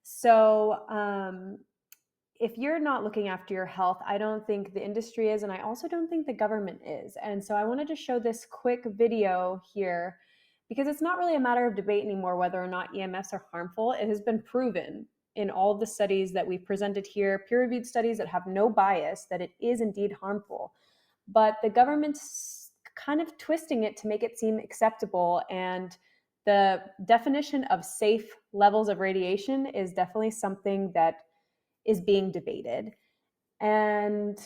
So if you're not looking after your health, I don't think the industry is, and I also don't think the government is. And so I wanted to show this quick video here because it's not really a matter of debate anymore whether or not EMFs are harmful. It has been proven in all of the studies that we've presented here, peer-reviewed studies that have no bias, that it is indeed harmful. But the government's kind of twisting it to make it seem acceptable, and the definition of safe levels of radiation is definitely something that is being debated. And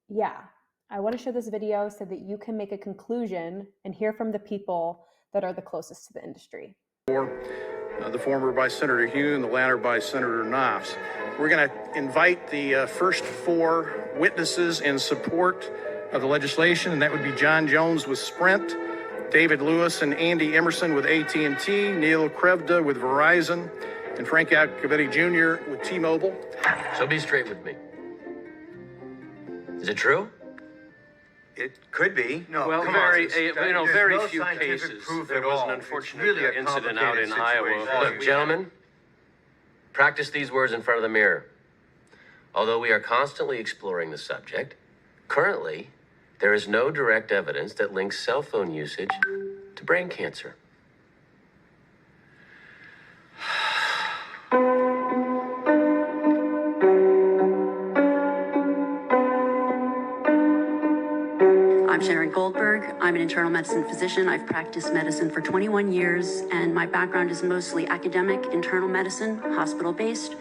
yeah, I want to show this video so that you can make a conclusion and hear from the people that are the closest to the industry. The former by Senator Hugh and the latter by Senator Knopf. We're going to invite the first four witnesses in support of the legislation, and that would be John Jones with Sprint, David Lewis and Andy Emerson with AT&T, Neil Krevda with Verizon, and Frank Iacovetti Jr. with T-Mobile. So be straight with me. Is it true? It could be. No, Well, come very, on, very no few scientific cases. proof There at was all. an It's unfortunate really a incident out in complicated Iowa. situation. Look, gentlemen, practice these words in front of the mirror. Although we are constantly exploring the subject, currently, there is no direct evidence that links cell phone usage to brain cancer. I'm Sharon Goldberg. I'm an internal medicine physician. I've practiced medicine for 21 years, and my background is mostly academic, internal medicine, hospital-based,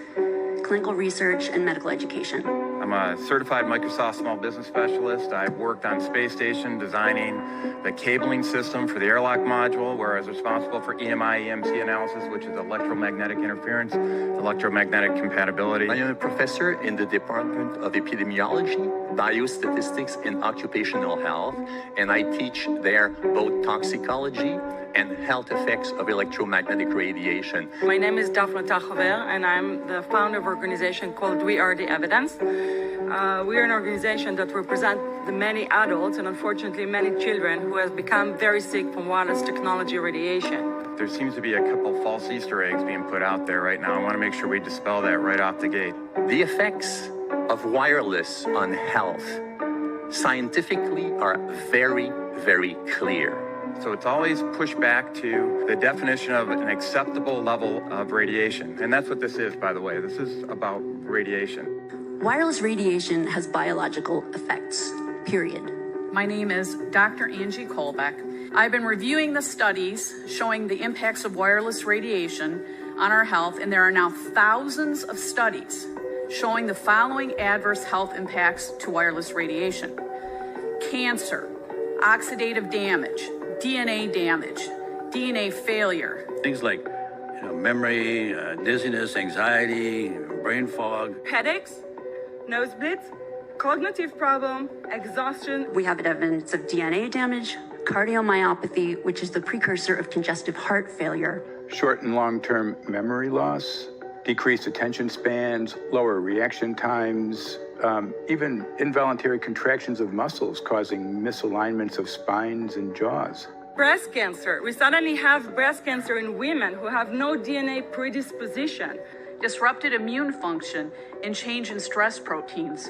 clinical research, and medical education. I'm a certified Microsoft small business specialist. I've worked on space station designing the cabling system for the airlock module, where I was responsible for EMI, EMC analysis, which is electromagnetic interference, electromagnetic compatibility. I am a professor in the Department of Epidemiology, Biostatistics, and Occupational Health, and I teach there both toxicology and health effects of electromagnetic radiation. My name is Daphne Tachover, and I'm the founder of an organization called We Are the Evidence. We are an organization that represents the many adults and unfortunately many children who have become very sick from wireless technology radiation. There seems to be a couple false Easter eggs being put out there right now. I want to make sure we dispel that right off the gate. The effects of wireless on health scientifically are very, very clear. So it's always pushed back to the definition of an acceptable level of radiation. And that's what this is, by the way. This is about radiation. Wireless radiation has biological effects, period. My name is Dr. Angie Kolbeck. I've been reviewing the studies showing the impacts of wireless radiation on our health, and there are now thousands of studies showing the following adverse health impacts to wireless radiation: cancer, oxidative damage, DNA damage, DNA failure. Things like memory, dizziness, anxiety, brain fog. Headaches, nosebleeds, cognitive problem, exhaustion. We have evidence of DNA damage, cardiomyopathy, which is the precursor of congestive heart failure. Short and long-term memory loss, decreased attention spans, lower reaction times, even involuntary contractions of muscles causing misalignments of spines and jaws. Breast cancer. We suddenly have breast cancer in women who have no DNA predisposition. Disrupted immune function and change in stress proteins.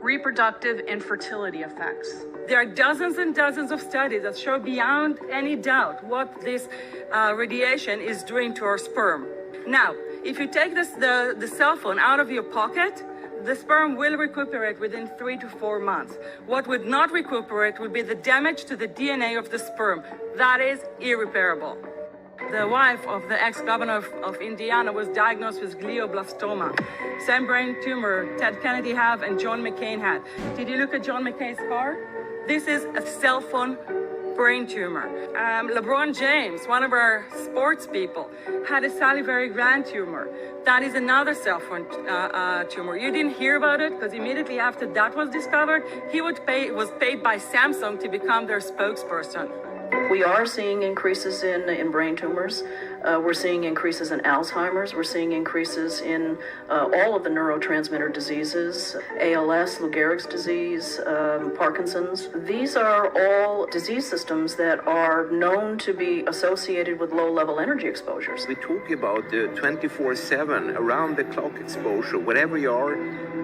Reproductive and fertility effects. There are dozens and dozens of studies that show beyond any doubt what this radiation is doing to our sperm. Now, if you take the cell phone out of your pocket, the sperm will recuperate within 3 to 4 months. What would not recuperate would be the damage to the DNA of the sperm. That is irreparable. The wife of the ex-governor of Indiana was diagnosed with glioblastoma. Same brain tumor Ted Kennedy had and John McCain had. Did you look at John McCain's car? This is a cell phone brain tumor. LeBron James, one of our sports people, had a salivary gland tumor. That is another cell phone tumor. You didn't hear about it because immediately after that was discovered, he was paid by Samsung to become their spokesperson. We are seeing increases in brain tumors. We're seeing increases in Alzheimer's. We're seeing increases in all of the neurotransmitter diseases, ALS, Lou Gehrig's disease, Parkinson's. These are all disease systems that are known to be associated with low-level energy exposures. We talk about the 24/7, around-the-clock exposure, wherever you are,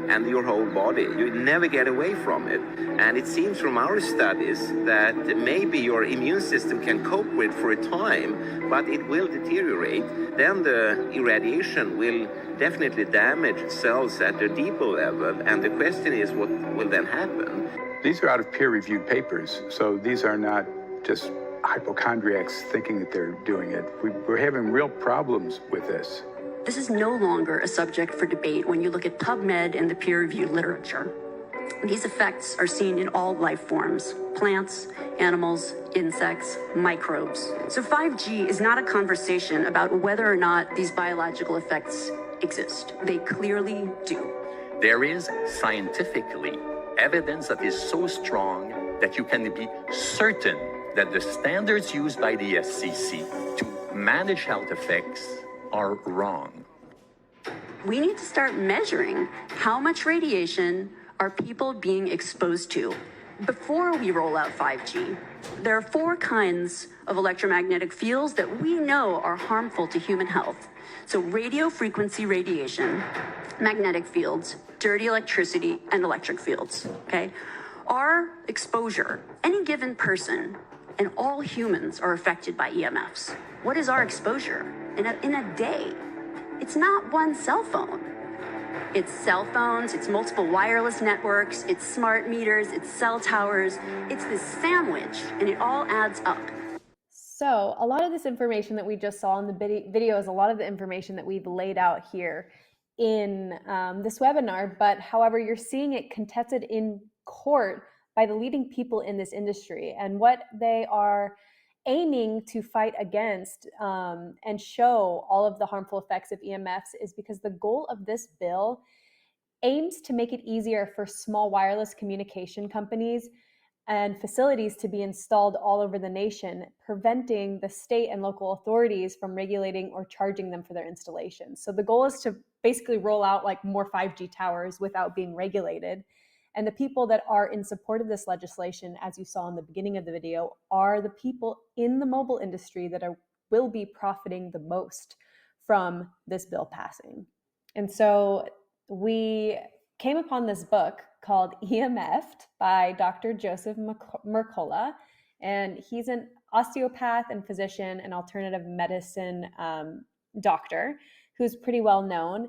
and your whole body. You never get away from it. And it seems from our studies that maybe your immune system can cope with for a time, but it will deteriorate. Then the irradiation will definitely damage cells at a deeper level. And the question is, what will then happen? These are out of peer-reviewed papers, so these are not just hypochondriacs thinking that they're doing it. We're having real problems with this. This is no longer a subject for debate when you look at PubMed and the peer-reviewed literature. These effects are seen in all life forms: plants, animals, insects, microbes. So 5G is not a conversation about whether or not these biological effects exist. They clearly do. There is scientifically evidence that is so strong that you can be certain that the standards used by the FCC to manage health effects are wrong. We need to start measuring how much radiation are people being exposed to before we roll out 5G. There are 4 kinds of electromagnetic fields that we know are harmful to human health. So radio frequency radiation, magnetic fields, dirty electricity, and electric fields, okay? Our exposure, any given person, and all humans are affected by EMFs. What is our exposure in a day? It's not one cell phone. It's cell phones, it's multiple wireless networks, it's smart meters, it's cell towers. It's this sandwich, and it all adds up. So a lot of this information that we just saw in the video is a lot of the information that we've laid out here in this webinar, but however, you're seeing it contested in court by the leading people in this industry, and what they are aiming to fight against and show all of the harmful effects of EMFs is because the goal of this bill aims to make it easier for small wireless communication companies and facilities to be installed all over the nation, preventing the state and local authorities from regulating or charging them for their installations. So the goal is to basically roll out like more 5G towers without being regulated. And the people that are in support of this legislation, as you saw in the beginning of the video, are the people in the mobile industry that will be profiting the most from this bill passing. And so we came upon this book called EMF'd by Dr. Joseph Mercola, and he's an osteopath and physician and alternative medicine doctor who's pretty well known.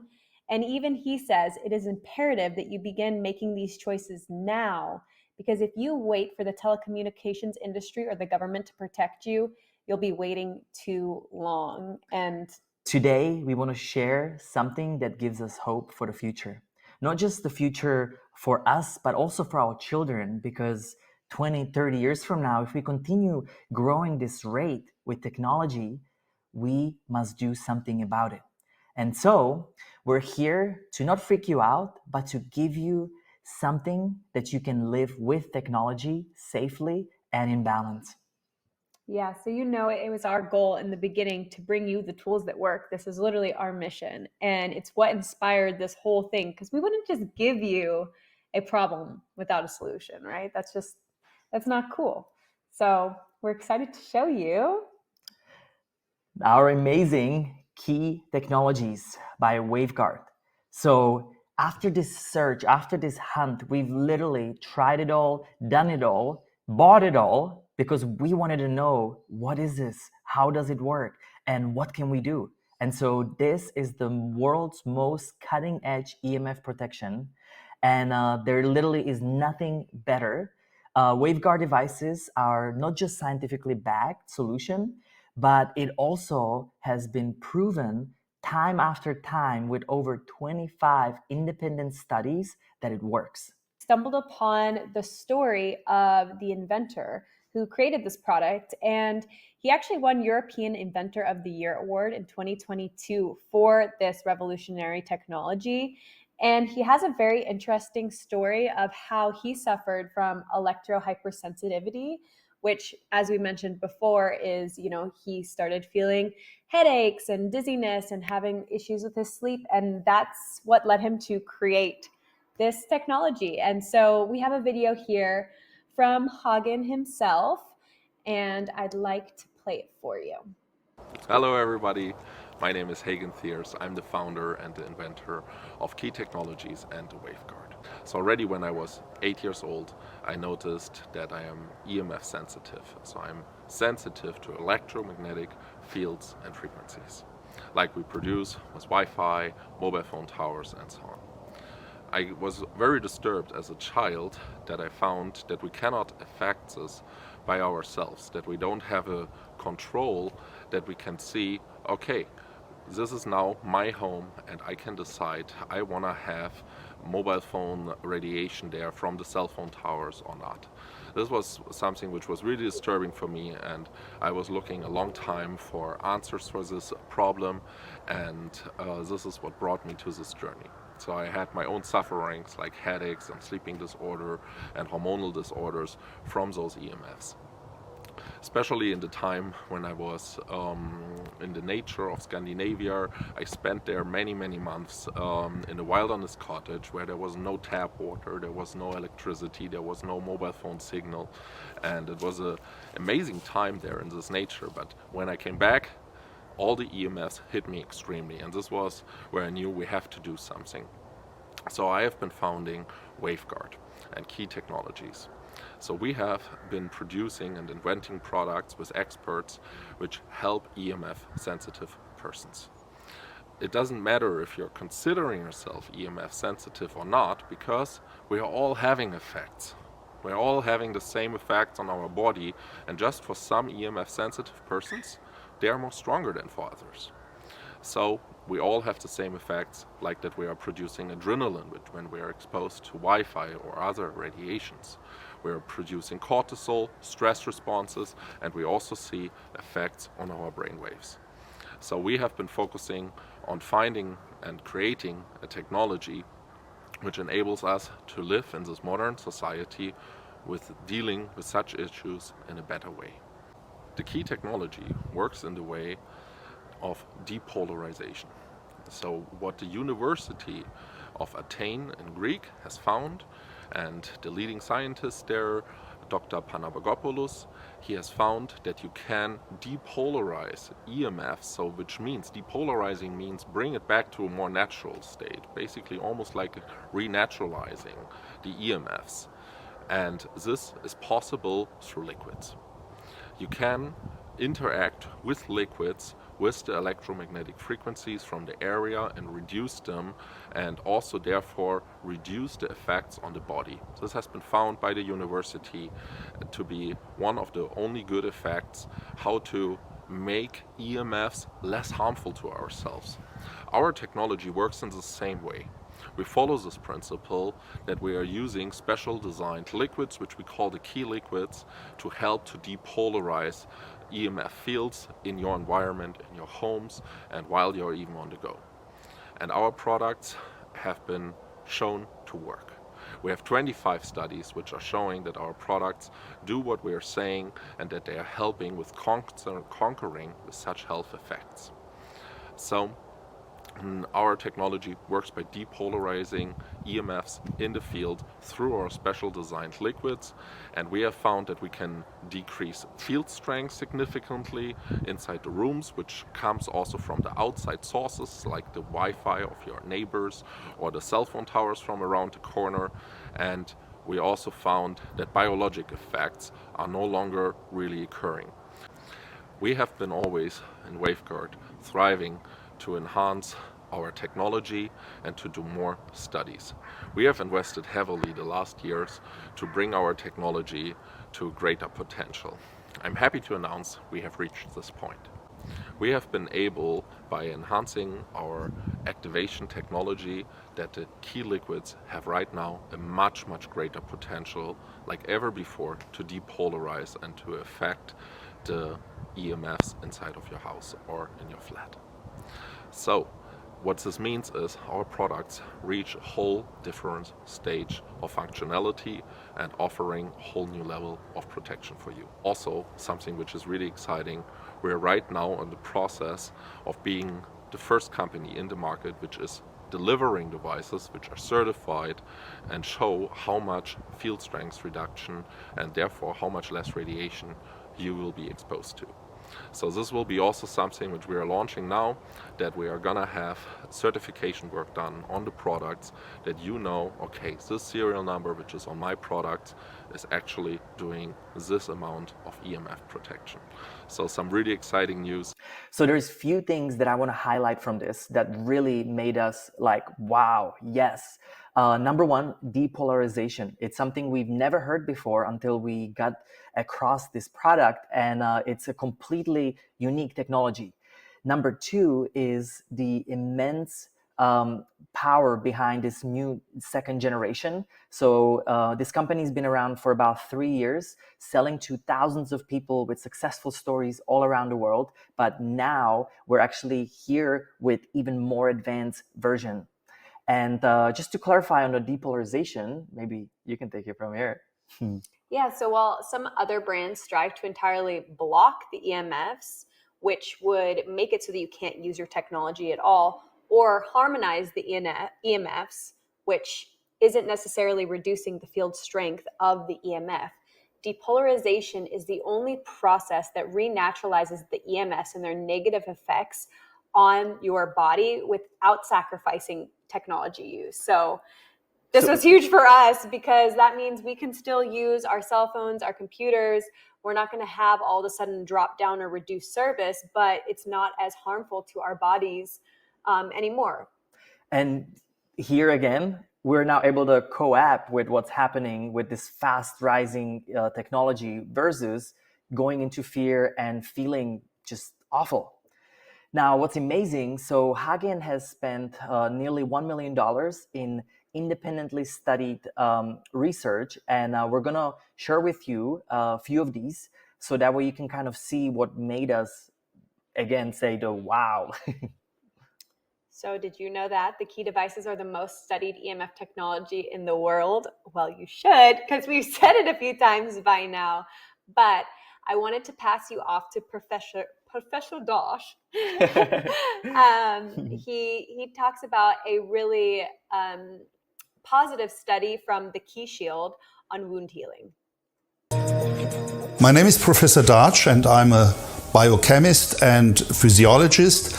And even he says it is imperative that you begin making these choices now, because if you wait for the telecommunications industry or the government to protect you, you'll be waiting too long. And today we want to share something that gives us hope for the future. Not just the future for us, but also for our children, because 20, 30 years from now, if we continue growing this rate with technology, we must do something about it. And so we're here to not freak you out, but to give you something that you can live with technology safely and in balance. Yeah, so you know it was our goal in the beginning to bring you the tools that work. This is literally our mission, and it's what inspired this whole thing, because we wouldn't just give you a problem without a solution, right? That's not cool. So we're excited to show you our amazing key technologies by WaveGuard. So after this search, after this hunt, we've literally tried it all, done it all, bought it all, because we wanted to know, what is this? How does it work? And what can we do? And so this is the world's most cutting edge EMF protection. And there literally is nothing better. WaveGuard devices are not just scientifically backed solution, but it also has been proven time after time with over 25 independent studies that it works. Stumbled upon the story of the inventor who created this product, and he actually won European Inventor of the Year award in 2022 for this revolutionary technology. And he has a very interesting story of how he suffered from electrohypersensitivity, which, as we mentioned before, is, he started feeling headaches and dizziness and having issues with his sleep. And that's what led him to create this technology. And so we have a video here from Hagen himself, and I'd like to play it for you. Hello everybody, my name is Hagen Thiers. I'm the founder and the inventor of Key Technologies and the Waveguard. So already when I was 8 years old, I noticed that I am EMF sensitive. So I'm sensitive to electromagnetic fields and frequencies, like we produce with Wi-Fi, mobile phone towers, and so on. I was very disturbed as a child that I found that we cannot affect this by ourselves, that we don't have a control, that we can see, okay, this is now my home and I can decide I want to have mobile phone radiation there from the cell phone towers or not. This was something which was really disturbing for me, and I was looking a long time for answers for this problem, and this is what brought me to this journey. So I had my own sufferings like headaches and sleeping disorder and hormonal disorders from those EMFs. Especially in the time when I was in the nature of Scandinavia. I spent there many months in a wilderness cottage where there was no tap water, there was no electricity, there was no mobile phone signal, and it was an amazing time there in this nature. But when I came back, all the EMFs hit me extremely, and this was where I knew we have to do something. So I have been founding Waveguard and Key Technologies. So we have been producing and inventing products with experts which help EMF sensitive persons. It doesn't matter if you're considering yourself EMF sensitive or not, because we are all having effects. We're all having the same effects on our body, and just for some EMF sensitive persons, they are more stronger than for others. So we all have the same effects, like that we are producing adrenaline when we are exposed to Wi-Fi or other radiations. We are producing cortisol, stress responses, and we also see effects on our brain waves. So we have been focusing on finding and creating a technology which enables us to live in this modern society with dealing with such issues in a better way. The Key Technology works in the way of depolarization. So what the University of Athens in Greek has found, and the leading scientist there, Dr. Panagopoulos, he has found that you can depolarize EMFs, so which means depolarizing means bring it back to a more natural state, basically almost like renaturalizing the EMFs. And this is possible through liquids. You can interact with liquids with the electromagnetic frequencies from the area and reduce them, and also therefore reduce the effects on the body. This has been found by the university to be one of the only good effects, how to make EMFs less harmful to ourselves. Our technology works in the same way. We follow this principle that we are using special designed liquids, which we call the key liquids, to help to depolarize EMF fields in your environment, in your homes, and while you're even on the go. And our products have been shown to work. We have 25 studies which are showing that our products do what we are saying and that they are helping with conquering with such health effects. So our technology works by depolarizing EMFs in the field through our special designed liquids, and we have found that we can decrease field strength significantly inside the rooms, which comes also from the outside sources like the Wi-Fi of your neighbors or the cell phone towers from around the corner. And we also found that biologic effects are no longer really occurring. We have been always in Waveguard thriving to enhance our technology and to do more studies. We have invested heavily the last years to bring our technology to greater potential. I'm happy to announce we have reached this point. We have been able, by enhancing our activation technology, that the key liquids have right now a much greater potential, like ever before, to depolarize and to affect the EMFs inside of your house or in your flat. So, what this means is our products reach a whole different stage of functionality and offering a whole new level of protection for you. Also, something which is really exciting, we're right now in the process of being the first company in the market which is delivering devices which are certified and show how much field strength reduction and therefore how much less radiation you will be exposed to. So this will be also something which we are launching now, that we are gonna have certification work done on the products, that you know, okay, this serial number which is on my product is actually doing this amount of EMF protection. So some really exciting news. So there's few things that I want to highlight from this that really made us like, wow, yes. Number one, depolarization. It's something we've never heard before until we got across this product, and it's a completely unique technology. Number two is the immense power behind this new second generation. So this company's been around for about 3 years, selling to thousands of people with successful stories all around the world. But now we're actually here with even more advanced version. And just to clarify on the depolarization, maybe you can take it from here. Yeah, so while some other brands strive to entirely block the EMFs, which would make it so that you can't use your technology at all, or harmonize the EMFs, which isn't necessarily reducing the field strength of the EMF, depolarization is the only process that renaturalizes the EMFs and their negative effects on your body without sacrificing technology use. So this was huge for us because that means we can still use our cell phones, our computers. We're not going to have all of a sudden drop down or reduce service, but it's not as harmful to our bodies anymore. And here again, we're now able to co-op with what's happening with this fast rising technology versus going into fear and feeling just awful. Now, what's amazing, so Hagen has spent nearly $1 million in independently studied research, and we're going to share with you a few of these so that way you can kind of see what made us, again, say the wow. So did you know that the key devices are the most studied EMF technology in the world? Well, you should, because we've said it a few times by now. But I wanted to pass you off to Professor Dosh. He talks about a really positive study from the Key Shield on wound healing. My name is Professor Dosh, and I'm a biochemist and physiologist.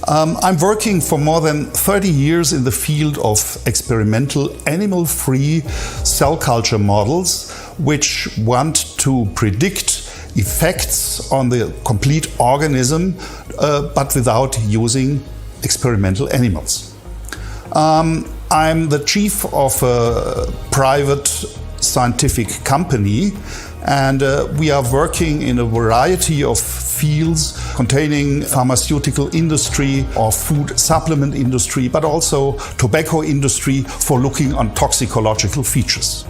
I'm working for more than 30 years in the field of experimental animal-free cell culture models, which want to predict effects on the complete organism, but without using experimental animals. I'm the chief of a private scientific company, and we are working in a variety of fields containing pharmaceutical industry or food supplement industry, but also tobacco industry for looking on toxicological features.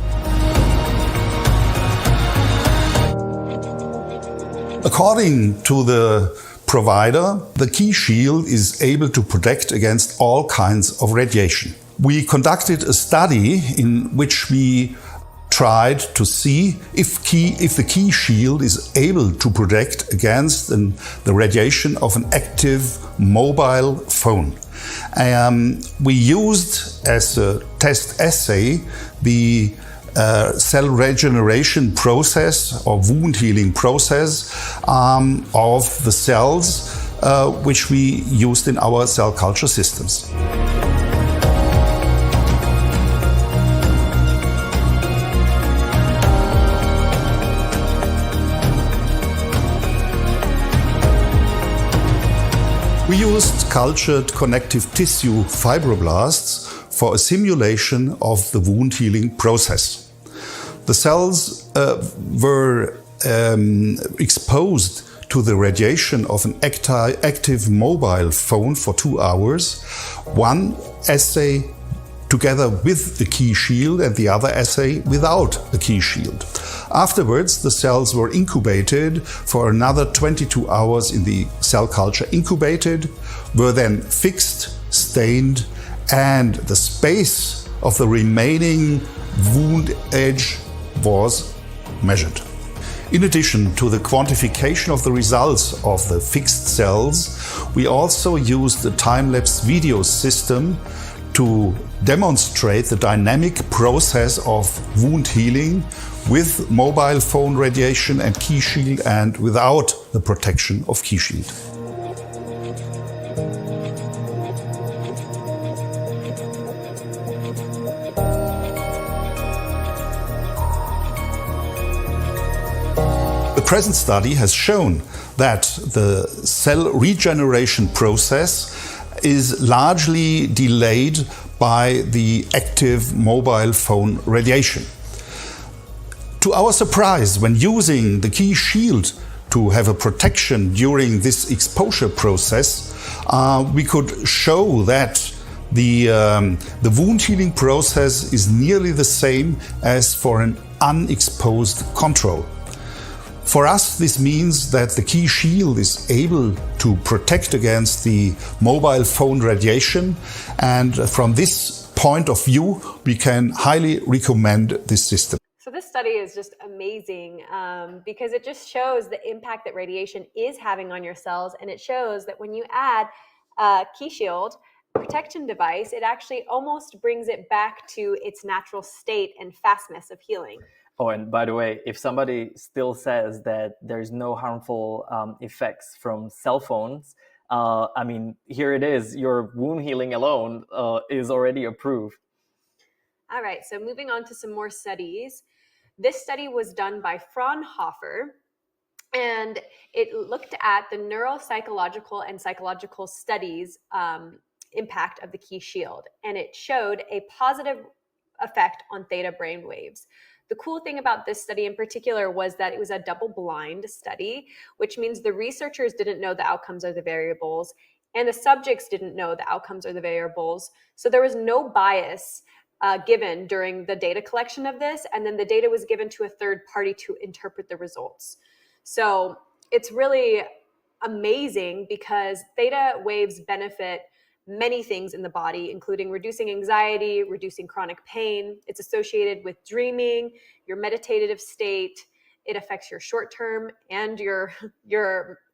According to the provider, the Key Shield is able to protect against all kinds of radiation. We conducted a study in which we tried to see if the Key Shield is able to protect against the radiation of an active mobile phone. We used as a test assay the cell regeneration process or wound healing process of the cells which we used in our cell culture systems. We used cultured connective tissue fibroblasts for a simulation of the wound healing process. The cells were exposed to the radiation of an active mobile phone for 2 hours, one assay together with the key shield and the other assay without a key shield. Afterwards, the cells were incubated for another 22 hours in the cell culture incubated, were then fixed, stained, and the space of the remaining wound edge was measured. In addition to the quantification of the results of the fixed cells, we also used a time-lapse video system to demonstrate the dynamic process of wound healing with mobile phone radiation and key shield and without the protection of key shield. The present study has shown that the cell regeneration process is largely delayed by the active mobile phone radiation. To our surprise, when using the key shield to have a protection during this exposure process, we could show that the wound healing process is nearly the same as for an unexposed control. For us, this means that the key shield is able to protect against the mobile phone radiation, and from this point of view, we can highly recommend this system. So this study is just amazing because it just shows the impact that radiation is having on your cells, and it shows that when you add a key shield protection device, it actually almost brings it back to its natural state and fastness of healing. Oh, and by the way, if somebody still says that there's no harmful effects from cell phones, I mean, here it is. Your wound healing alone is already approved. All right, so moving on to some more studies. This study was done by Fraunhofer, and it looked at the neuropsychological and psychological studies impact of the key shield, and it showed a positive effect on theta brain waves. The cool thing about this study in particular was that it was a double-blind study, which means the researchers didn't know the outcomes or the variables, and the subjects didn't know the outcomes or the variables. So there was no bias given during the data collection of this, and then the data was given to a third party to interpret the results. So it's really amazing because theta waves benefit many things in the body, including reducing anxiety, reducing chronic pain. It's associated with dreaming, your meditative state. It affects your short-term and your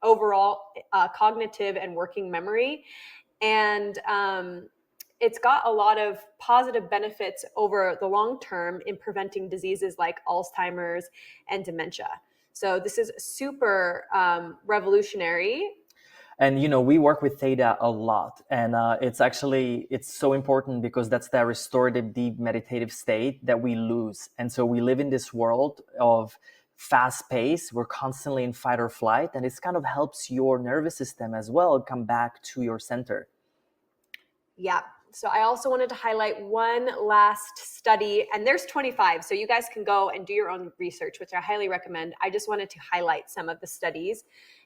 overall cognitive and working memory. And it's got a lot of positive benefits over the long term in preventing diseases like Alzheimer's and dementia. So this is super revolutionary. And, you know, we work with theta a lot, and it's so important because that's the restorative, deep meditative state that we lose. And so we live in this world of fast pace. We're constantly in fight or flight, and it kind of helps your nervous system as well come back to your center. Yeah. So I also wanted to highlight one last study, and there's 25, so you guys can go and do your own research, which I highly recommend. I just wanted to highlight some of the studies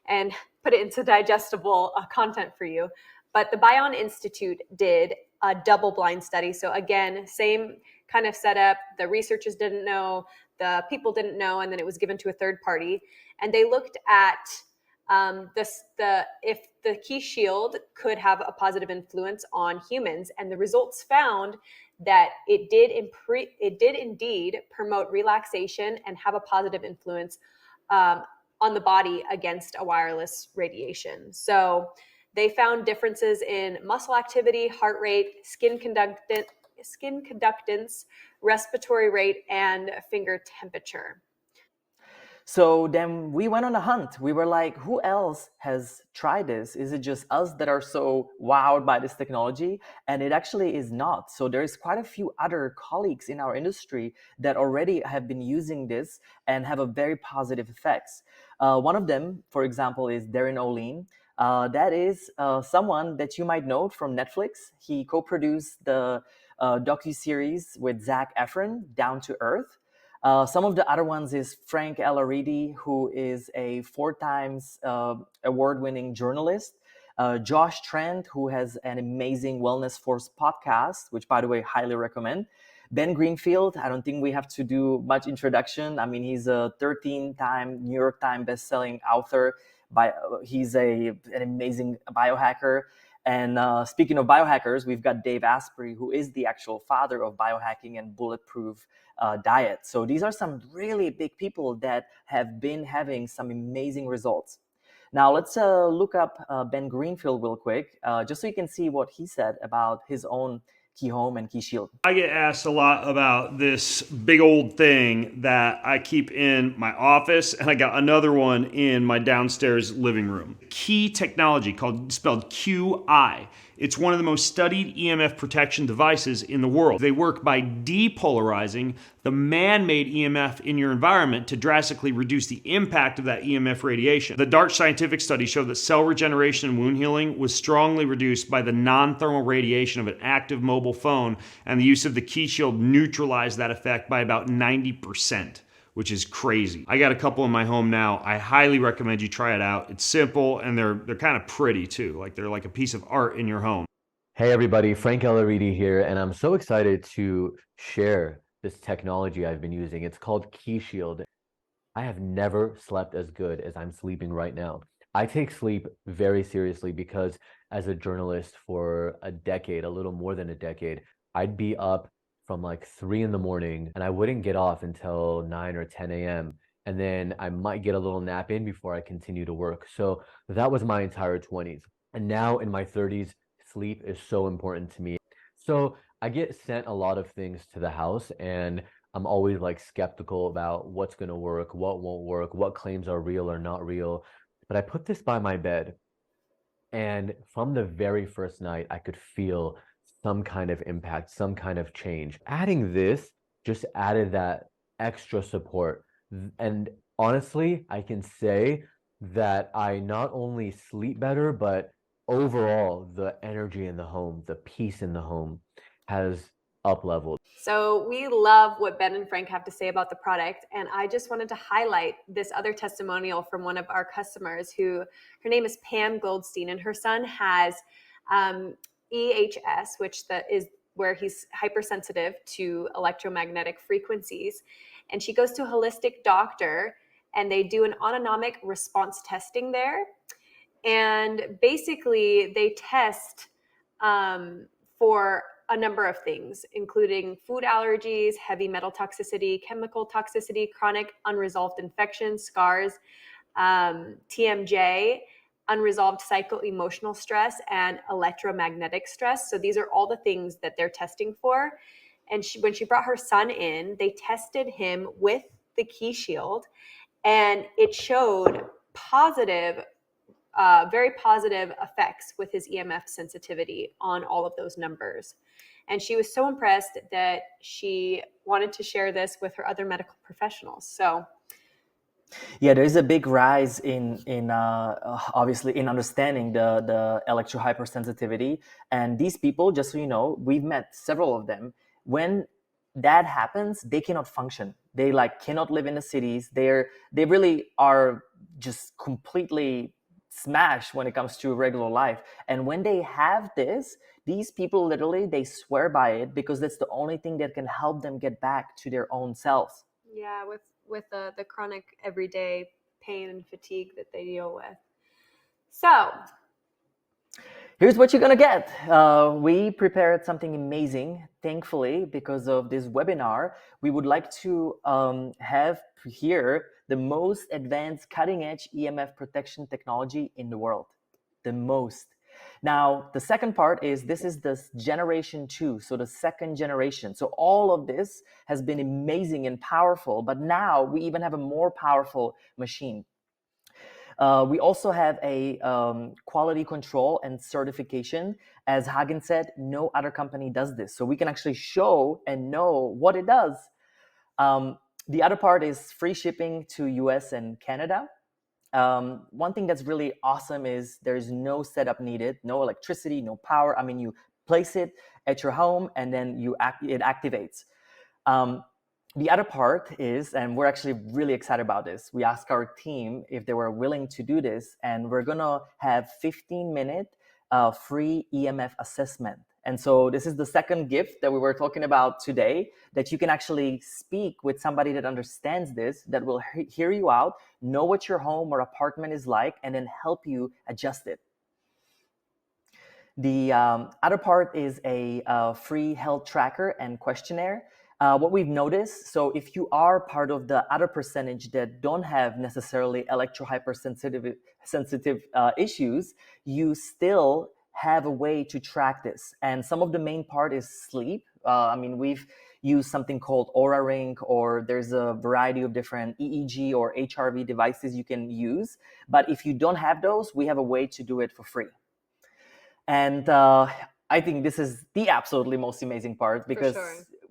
and put it into digestible content for you. But the Bion Institute did a double-blind study. So again, same kind of setup. The researchers didn't know, the people didn't know, and then it was given to a third party. And they looked at if the key shield could have a positive influence on humans, and the results found that it did indeed promote relaxation and have a positive influence on the body against a wireless radiation. So they found differences in muscle activity, heart rate, skin conductance, respiratory rate, and finger temperature. So then we went on a hunt. We were like, who else has tried this? Is it just us that are so wowed by this technology? And it actually is not. So there's quite a few other colleagues in our industry that already have been using this and have a very positive effects. One of them, for example, is Darren O'Lean. That is someone that you might know from Netflix. He co-produced the docuseries with Zac Efron, Down to Earth. Some of the other ones is Frank Ellaridi, who is a 4 times award-winning journalist. Josh Trent, who has an amazing Wellness Force podcast, which, by the way, highly recommend. Ben Greenfield, I don't think we have to do much introduction. I mean, he's a 13-time New York Times best-selling author. He's an amazing biohacker. And speaking of biohackers, we've got Dave Asprey, who is the actual father of biohacking and bulletproof diet. So these are some really big people that have been having some amazing results. Now let's look up Ben Greenfield real quick, just so you can see what he said about his own Key Home and Key Shield. I get asked a lot about this big old thing that I keep in my office, and I got another one in my downstairs living room. Key technology, spelled QI. It's one of the most studied EMF protection devices in the world. They work by depolarizing the man-made EMF in your environment to drastically reduce the impact of that EMF radiation. The Dart scientific study showed that cell regeneration and wound healing was strongly reduced by the non-thermal radiation of an active mobile phone, and the use of the Key Shield neutralized that effect by about 90%. Which is crazy. I got a couple in my home now. I highly recommend you try it out. It's simple, and they're kind of pretty too. Like they're like a piece of art in your home. Hey everybody, Frank Ellaridi here, and I'm so excited to share this technology I've been using. It's called Key Shield. I have never slept as good as I'm sleeping right now. I take sleep very seriously because as a journalist for a decade, a little more than a decade, I'd be up from like 3 in the morning and I wouldn't get off until 9 or 10 a.m. And then I might get a little nap in before I continue to work. So that was my entire 20s. And now in my 30s, sleep is so important to me. So I get sent a lot of things to the house, and I'm always like skeptical about what's going to work, what won't work, what claims are real or not real. But I put this by my bed, and from the very first night, I could feel some kind of impact, some kind of change. Adding this just added that extra support. And honestly, I can say that I not only sleep better, but overall, the energy in the home, the peace in the home has up-leveled. So we love what Ben and Frank have to say about the product. And I just wanted to highlight this other testimonial from one of our customers her name is Pam Goldstein, and her son has EHS, which is where he's hypersensitive to electromagnetic frequencies. And she goes to a holistic doctor, and they do an autonomic response testing there. And basically they test for a number of things, including food allergies, heavy metal toxicity, chemical toxicity, chronic unresolved infections, scars, TMJ, unresolved psycho-emotional stress, and electromagnetic stress. So these are all the things that they're testing for. And when she brought her son in, they tested him with the Key Shield, and it showed very positive effects with his EMF sensitivity on all of those numbers. And she was so impressed that she wanted to share this with her other medical professionals. So yeah, there is a big rise in obviously in understanding the electro hypersensitivity. And these people, just so you know, we've met several of them. When that happens, they cannot function. They cannot live in the cities. They really are just completely smashed when it comes to regular life. And when they have this, these people literally, they swear by it because that's the only thing that can help them get back to their own selves. Yeah, with the chronic everyday pain and fatigue that they deal with. So here's what you're gonna get. We prepared something amazing. Thankfully, because of this webinar, we would like to have here the most advanced cutting-edge EMF protection technology in the world. The most. Now, the second part is this is the generation 2, so the second generation. So all of this has been amazing and powerful, but now we even have a more powerful machine. We also have a quality control and certification. As Hagen said, no other company does this. So we can actually show and know what it does. The other part is free shipping to US and Canada. One thing that's really awesome is there's no setup needed, no electricity, no power. I mean, you place it at your home and then it activates. The other part is, and we're actually really excited about this, we asked our team if they were willing to do this, and we're gonna have 15-minute free EMF assessment. And so this is the second gift that we were talking about today, that you can actually speak with somebody that understands this, that will hear you out, know what your home or apartment is like, and then help you adjust it. The other part is a free health tracker and questionnaire. What we've noticed, so if you are part of the other percentage that don't have necessarily electrohypersensitive issues, you still have a way to track this. And some of the main part is sleep. I mean, we've used something called Aura Ring, or there's a variety of different EEG or HRV devices you can use. But if you don't have those, we have a way to do it for free. And I think this is the absolutely most amazing part, because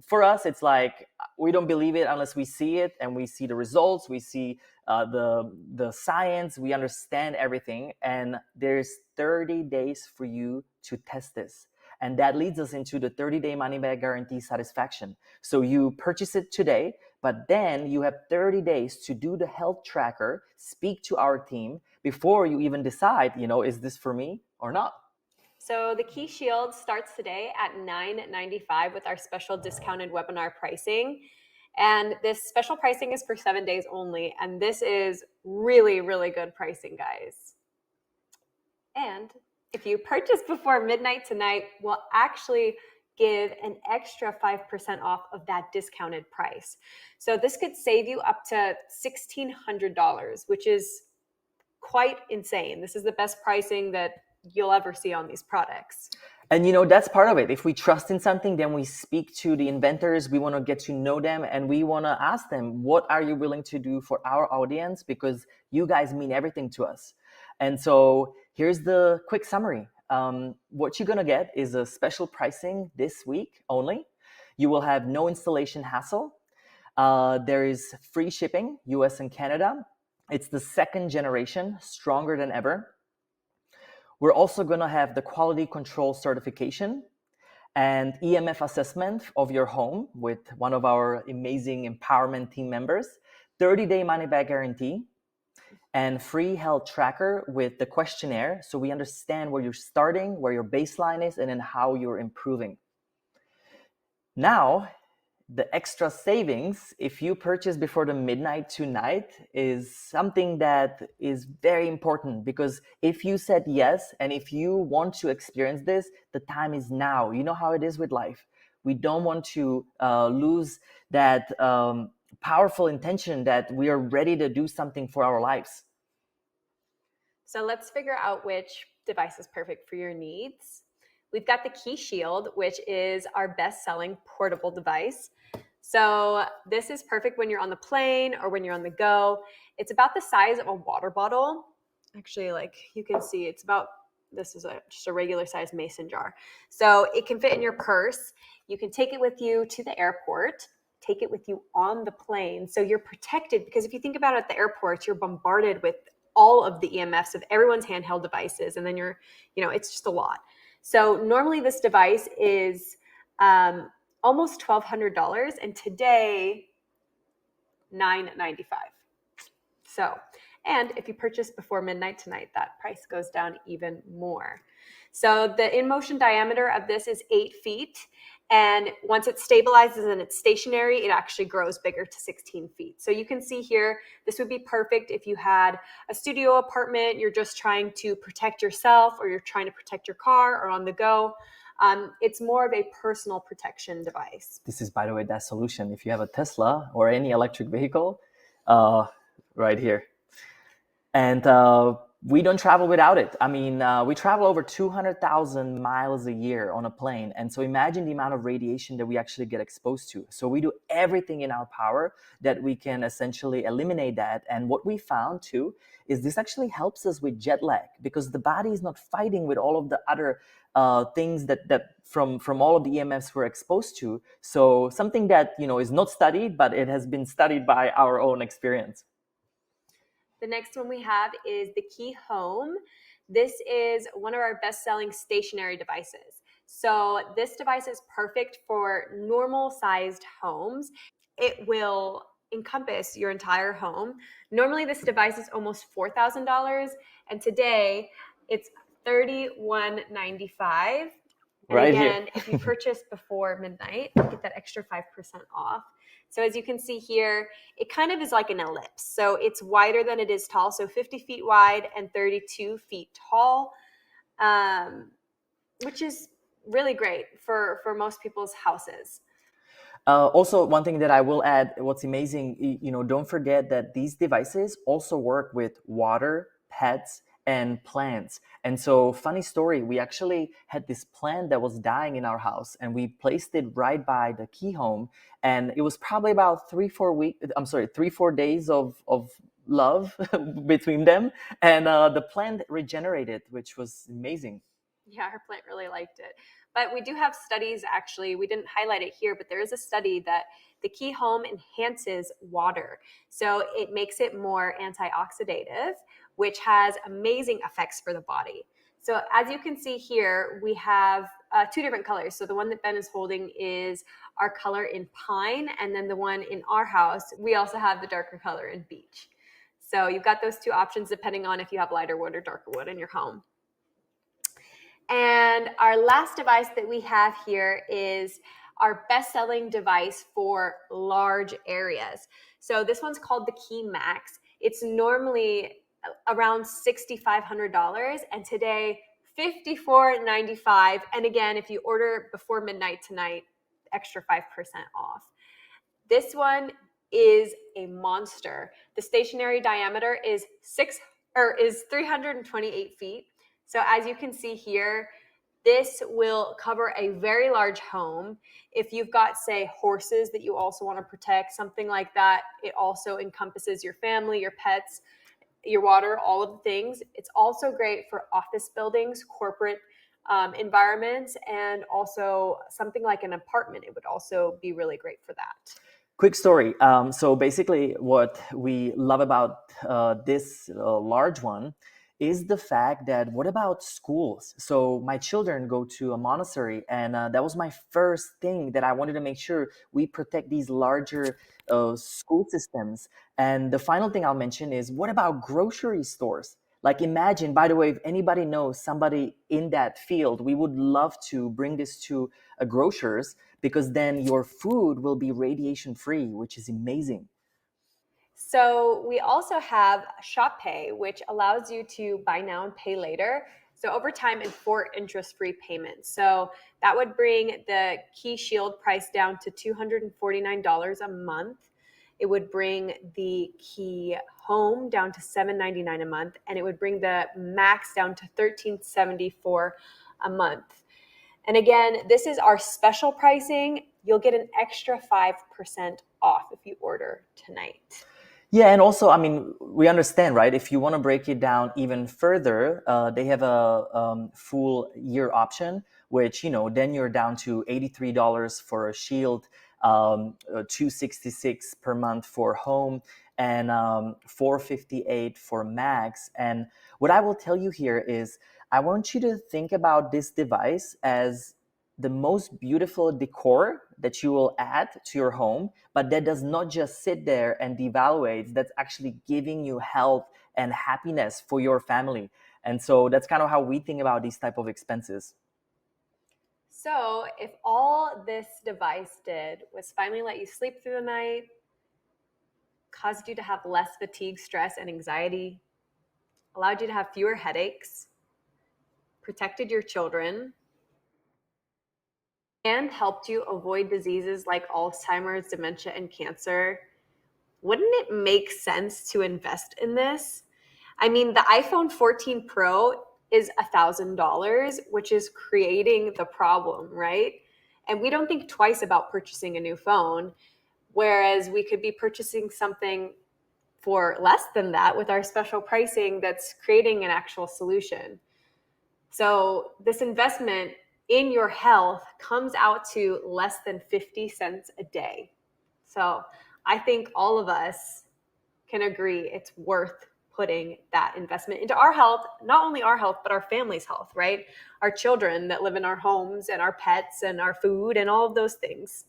for us, it's like we don't believe it unless we see it, and we see the results, we see the science, we understand everything. And there's 30 days for you to test this. And that leads us into the 30-day money-back guarantee satisfaction. So you purchase it today, but then you have 30 days to do the health tracker, speak to our team before you even decide, is this for me or not? So the Key Shield starts today at $9.95 with our special discounted webinar pricing. And this special pricing is for 7 days only. And this is really, really good pricing, guys. And if you purchase before midnight tonight, we'll actually give an extra 5% off of that discounted price. So this could save you up to $1,600, which is quite insane. This is the best pricing that you'll ever see on these products. And that's part of it. If we trust in something, then we speak to the inventors. We want to get to know them, and we want to ask them, what are you willing to do for our audience? Because you guys mean everything to us. And so here's the quick summary. What you're going to get is a special pricing this week only. You will have no installation hassle. There is free shipping, US and Canada. It's the second generation, stronger than ever. We're also going to have the quality control certification and EMF assessment of your home with one of our amazing empowerment team members, 30-day money-back guarantee, and free health tracker with the questionnaire, so we understand where you're starting, where your baseline is, and then how you're improving. Now, the extra savings, if you purchase before the midnight tonight, is something that is very important, because if you said yes, and if you want to experience this, the time is now. You know how it is with life. We don't want to lose that powerful intention that we are ready to do something for our lives. So let's figure out which device is perfect for your needs. We've got the Key Shield, which is our best-selling portable device. So this is perfect when you're on the plane or when you're on the go. It's about the size of a water bottle. Actually, like you can see, it's about, this is just a regular size mason jar. So it can fit in your purse. You can take it with you to the airport, take it with you on the plane. So you're protected, because if you think about it, at the airport, you're bombarded with all of the EMFs of everyone's handheld devices. And then it's just a lot. So normally this device is almost $1,200, and today $9.95. So, and if you purchase before midnight tonight, that price goes down even more. So the in-motion diameter of this is 8 feet. And once it stabilizes and it's stationary, it actually grows bigger to 16 feet. So you can see here, this would be perfect if you had a studio apartment, you're just trying to protect yourself, or you're trying to protect your car, or on the go. It's more of a personal protection device. This is, by the way, that solution. If you have a Tesla or any electric vehicle, right here. And we don't travel without it. I mean, we travel over 200,000 miles a year on a plane. And so imagine the amount of radiation that we actually get exposed to. So we do everything in our power that we can essentially eliminate that. And what we found too is this actually helps us with jet lag, because the body is not fighting with all of the other things that from all of the EMFs we're exposed to. So something that is not studied, but it has been studied by our own experience. The next one we have is the Key Home. This is one of our best-selling stationary devices. So this device is perfect for normal-sized homes. it will encompass your entire home. Normally this device is almost $4,000, and today it's $3,195. And Right again, here. if you purchase before midnight, you get that extra 5% off. So as you can see here, it kind of is like an ellipse. So it's wider than it is tall. So 50 feet wide and 32 feet tall, which is really great for most people's houses. Also, one thing that I will add, what's amazing, don't forget that these devices also work with water, pets, and plants. And so, funny story, we actually had this plant that was dying in our house, and we placed it right by the key home. And it was probably about 3-4 days of love between them. And the plant regenerated, which was amazing. Yeah, our plant really liked it. But we do have studies, actually, we didn't highlight it here, but there is a study that the key home enhances water. So it makes it more antioxidative, which has amazing effects for the body. So as you can see here, we have 2 different colors. So the one that Ben is holding is our color in pine, and then the one in our house, we also have the darker color in beech. So you've got those 2 options depending on if you have lighter wood or darker wood in your home. And our last device that we have here is our best-selling device for large areas. So this one's called the Key Max. It's normally around $6,500, and today $5,495. And again, if you order before midnight tonight, extra 5% off. This one is a monster. The stationary diameter is 328 feet. So as you can see here, this will cover a very large home. If you've got, say, horses that you also want to protect, something like that, it also encompasses your family, your pets, your water, all of the things. It's also great for office buildings, corporate environments, and also something like an apartment. It would also be really great for that. Quick story. So basically what we love about this large one is the fact that what about schools? So my children go to a monastery, and that was my first thing that I wanted to make sure we protect these larger school systems. And the final thing I'll mention is what about grocery stores? Like imagine, by the way, if anybody knows somebody in that field, we would love to bring this to grocers, because then your food will be radiation free, which is amazing. So we also have Shop Pay, which allows you to buy now and pay later. So over time in 4 interest-free payments. So that would bring the Key Shield price down to $249 a month. It would bring the Key Home down to $799 a month, and it would bring the Max down to $1374 a month. And again, this is our special pricing. You'll get an extra 5% off if you order tonight. Yeah, and also, I mean, we understand, right? If you want to break it down even further, they have a full year option, which, then you're down to $83 for a Shield, $266 per month for Home, and $458 for Max. And what I will tell you here is, I want you to think about this device as the most beautiful decor that you will add to your home, but that does not just sit there and devaluate, that's actually giving you health and happiness for your family. And so that's kind of how we think about these type of expenses. So if all this device did was finally let you sleep through the night, caused you to have less fatigue, stress, and anxiety, allowed you to have fewer headaches, protected your children, and helped you avoid diseases like Alzheimer's, dementia, and cancer, wouldn't it make sense to invest in this? I mean, the iPhone 14 Pro is $1,000, which is creating the problem, right? And we don't think twice about purchasing a new phone, whereas we could be purchasing something for less than that with our special pricing that's creating an actual solution. So this investment in your health comes out to less than 50 cents a day. So I think all of us can agree it's worth putting that investment into our health, not only our health, but our family's health, right? Our children that live in our homes and our pets and our food and all of those things.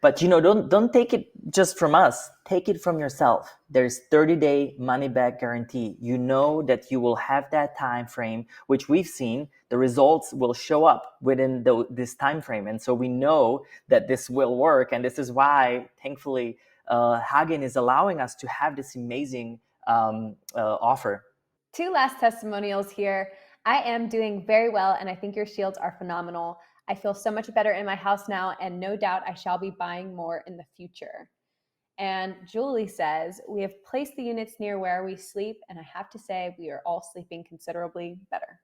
But don't take it just from us. Take it from yourself. There's 30-day money-back guarantee. You know that you will have that time frame, which we've seen. The results will show up within this time frame, and so we know that this will work. And this is why, thankfully, Hagen is allowing us to have this amazing offer. 2 last testimonials here. I am doing very well, and I think your shields are phenomenal. I feel so much better in my house now, and no doubt I shall be buying more in the future. And Julie says, we have placed the units near where we sleep, and I have to say we are all sleeping considerably better.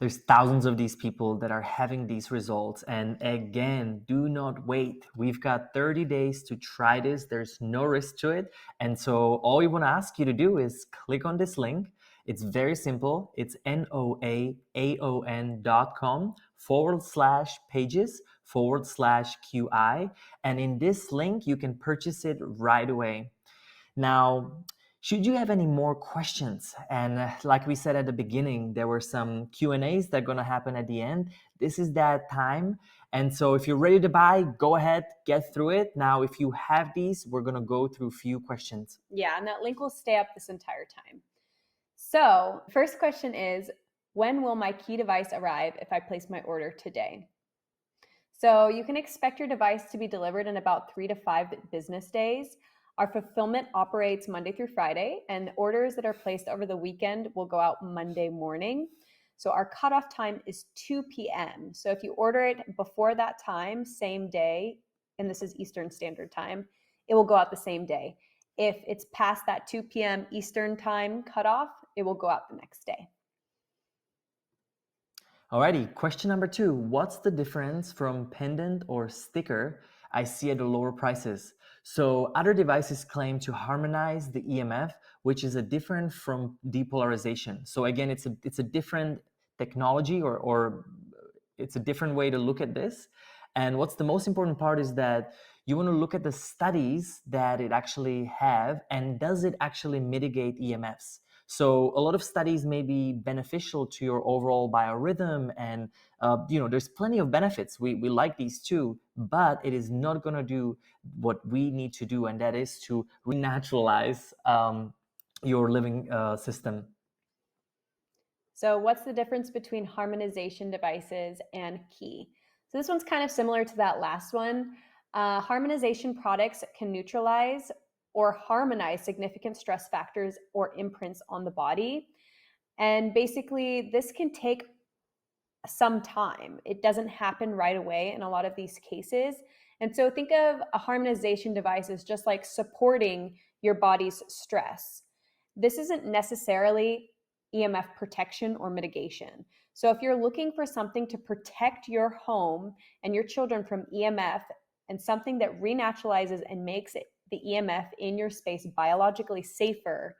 There's thousands of these people that are having these results. And again, do not wait. We've got 30 days to try this. There's no risk to it. And so all we want to ask you to do is click on this link. It's very simple. It's noaaon.com/pages/QI. And in this link, you can purchase it right away. Now, should you have any more questions, and like we said at the beginning, there were some Q&As that are going to happen at the end. This is that time. And so if you're ready to buy, go ahead, get through it. Now, if you have these, we're going to go through a few questions. Yeah, and that link will stay up this entire time. So, first question is, when will my key device arrive if I place my order today? So you can expect your device to be delivered in about 3 to 5 business days. Our fulfillment operates Monday through Friday, and orders that are placed over the weekend will go out Monday morning. So our cutoff time is 2 p.m. So if you order it before that time, same day, and this is Eastern Standard Time, it will go out the same day. If it's past that 2 p.m. Eastern Time cutoff, it will go out the next day. Alrighty, question number 2. What's the difference from pendant or sticker I see at the lower prices? So other devices claim to harmonize the EMF, which is a different from depolarization. So again, it's a different technology, or it's a different way to look at this. And what's the most important part is that you want to look at the studies that it actually have, and does it actually mitigate EMFs? So a lot of studies may be beneficial to your overall biorhythm, and there's plenty of benefits. We like these too, but it is not going to do what we need to do, and that is to renaturalize your living system. So what's the difference between harmonization devices and key? So this one's kind of similar to that last one. Harmonization products can neutralize or harmonize significant stress factors or imprints on the body. And basically, this can take some time. It doesn't happen right away in a lot of these cases. And so think of a harmonization device as just like supporting your body's stress. This isn't necessarily EMF protection or mitigation. So if you're looking for something to protect your home and your children from EMF, and something that renaturalizes and makes the EMF in your space biologically safer,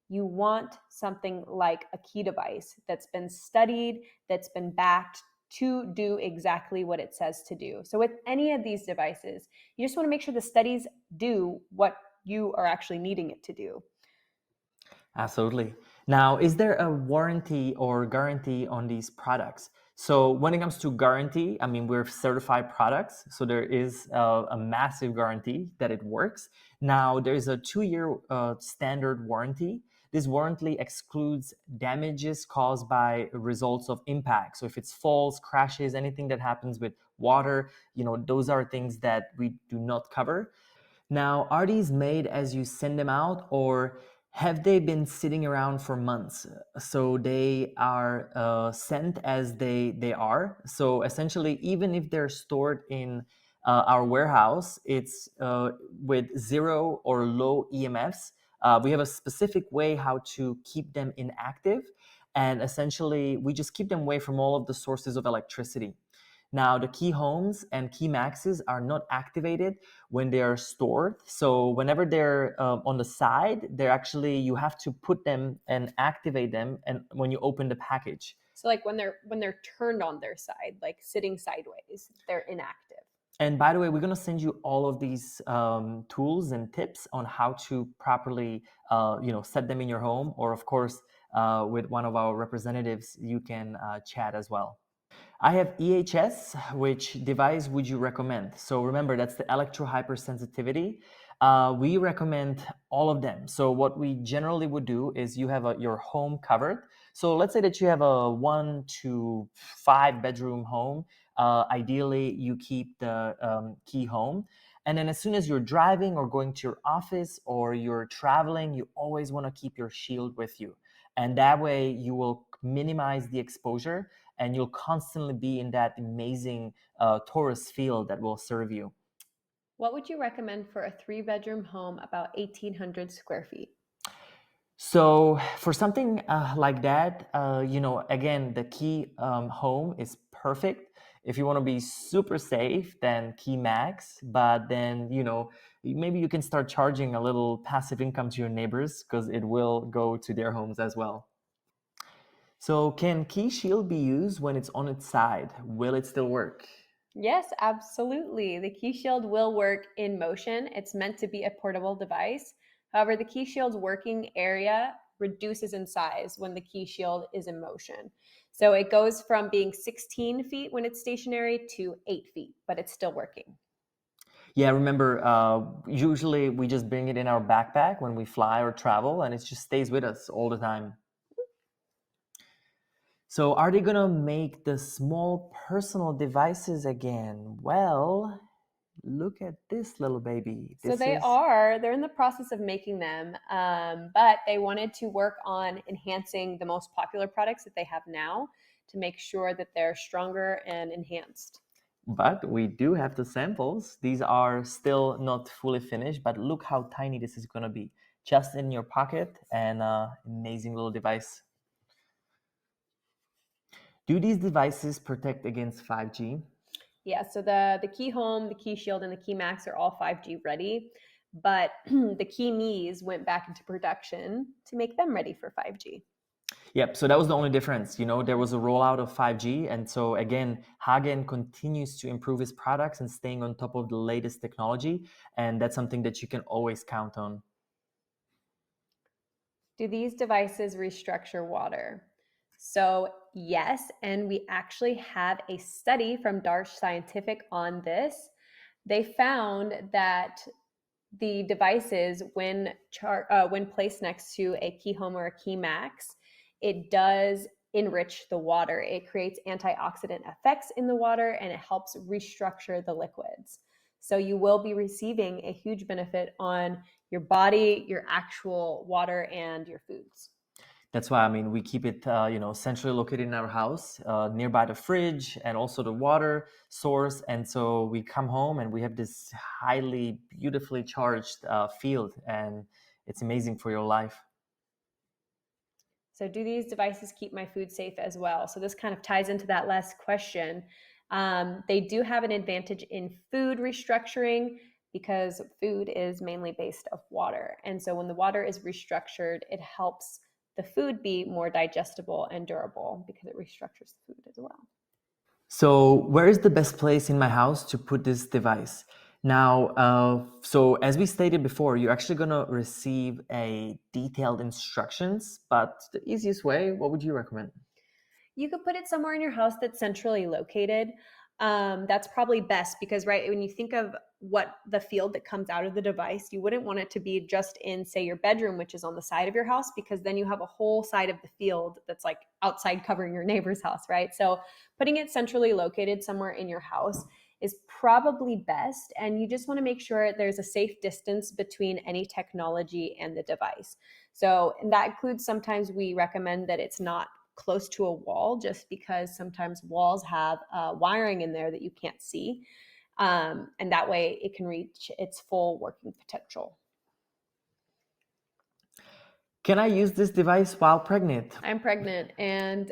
you want something like a key device that's been studied, that's been backed to do exactly what it says to do. So with any of these devices, you just want to make sure the studies do what you are actually needing it to do. Absolutely. Now, is there a warranty or guarantee on these products? So when it comes to guarantee, I mean, we're certified products, so there is a massive guarantee that it works. Now, there's a 2-year standard warranty. This warranty excludes damages caused by results of impact. So if it's falls, crashes, anything that happens with water, those are things that we do not cover. Now, are these made as you send them out, or have they been sitting around for months? So they are sent as they are. So essentially, even if they're stored in our warehouse, it's with 0 or low EMFs. We have a specific way how to keep them inactive. And essentially, we just keep them away from all of the sources of electricity. Now, the key homes and key maxes are not activated when they are stored. So whenever they're on the side, they're actually, you have to put them and activate them, and when you open the package. So like when they're turned on their side, like sitting sideways, they're inactive. And by the way, we're going to send you all of these tools and tips on how to properly set them in your home, or of course with one of our representatives, you can chat as well. I have EHS. Which device would you recommend? So remember, that's the electro hypersensitivity. We recommend all of them. So what we generally would do is you have your home covered. So let's say that you have a 1 to 5 bedroom home. Ideally, you keep the key home. And then as soon as you're driving or going to your office or you're traveling, you always want to keep your shield with you. And that way you will minimize the exposure and you'll constantly be in that amazing torus field that will serve you. What would you recommend for a 3-bedroom home about 1,800 square feet? So for something like that, again, the key home is perfect. If you want to be super safe, then key max. But then, maybe you can start charging a little passive income to your neighbors because it will go to their homes as well. So can key shield be used when it's on its side? Will it still work? Yes, absolutely. The key shield will work in motion. It's meant to be a portable device. However, the key shield's working area reduces in size when the key shield is in motion. So it goes from being 16 feet when it's stationary to 8 feet, but it's still working. Yeah, remember, usually we just bring it in our backpack when we fly or travel, and it just stays with us all the time. So are they going to make the small personal devices again? Well, look at this little baby. So they're in the process of making them, but they wanted to work on enhancing the most popular products that they have now to make sure that they're stronger and enhanced. But we do have the samples. These are still not fully finished, but look how tiny this is going to be. Just in your pocket, and amazing little device. Do these devices protect against 5G? Yeah, so the Key Home, the Key Shield, and the Key Max are all 5G ready, but the Key Knees went back into production to make them ready for 5G. Yep, so that was the only difference. There was a rollout of 5G, and so again, Hagen continues to improve his products and staying on top of the latest technology, and that's something that you can always count on. Do these devices restructure water? So yes, and we actually have a study from Darsh Scientific on this. They found that the devices, when placed next to a Key Home or a Key Max, it does enrich the water. It creates antioxidant effects in the water and it helps restructure the liquids. So you will be receiving a huge benefit on your body, your actual water, and your foods. That's why, we keep it, centrally located in our house, nearby the fridge and also the water source. And so we come home and we have this highly, beautifully charged field, and it's amazing for your life. So do these devices keep my food safe as well? So this kind of ties into that last question. They do have an advantage in food restructuring because food is mainly based off water. And so when the water is restructured, it helps the food be more digestible and durable because it restructures the food as well. So where is the best place in my house to put this device? Now, so as we stated before, you're actually going to receive a detailed instructions, but the easiest way, what would you recommend? You could put it somewhere in your house that's centrally located. That's probably best because, right, when you think of what the field that comes out of the device, you wouldn't want it to be just in, say, your bedroom, which is on the side of your house, because then you have a whole side of the field that's like outside covering your neighbor's house, right? So putting it centrally located somewhere in your house is probably best. And you just want to make sure there's a safe distance between any technology and the device. So and that includes sometimes we recommend that it's not close to a wall just because sometimes walls have wiring in there that you can't see. And that way it can reach its full working potential. Can I use this device while pregnant? I'm pregnant, and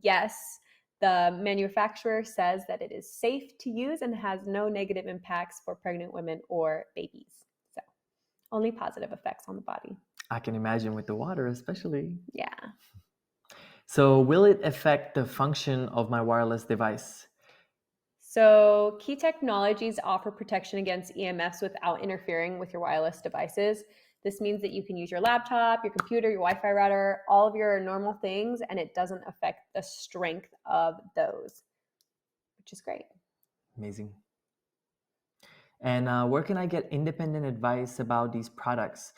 yes, the manufacturer says that it is safe to use and has no negative impacts for pregnant women or babies. So only positive effects on the body. I can imagine with the water, especially. Yeah. So will it affect the function of my wireless device? So Key Technologies offer protection against EMFs without interfering with your wireless devices. This means that you can use your laptop, your computer, your Wi-Fi router, all of your normal things, and it doesn't affect the strength of those. which is great. Amazing. And where can I get independent advice about these products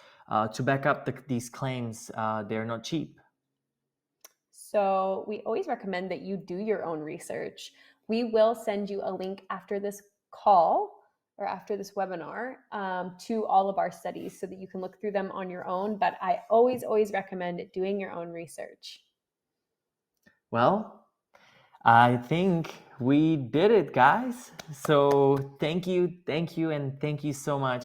to back up these claims? They're not cheap. So we always recommend that you do your own research. We will send you a link after this call or after this webinar to all of our studies so that you can look through them on your own. But I always recommend doing your own research. Well, I think we did it, guys. So thank you, and thank you so much.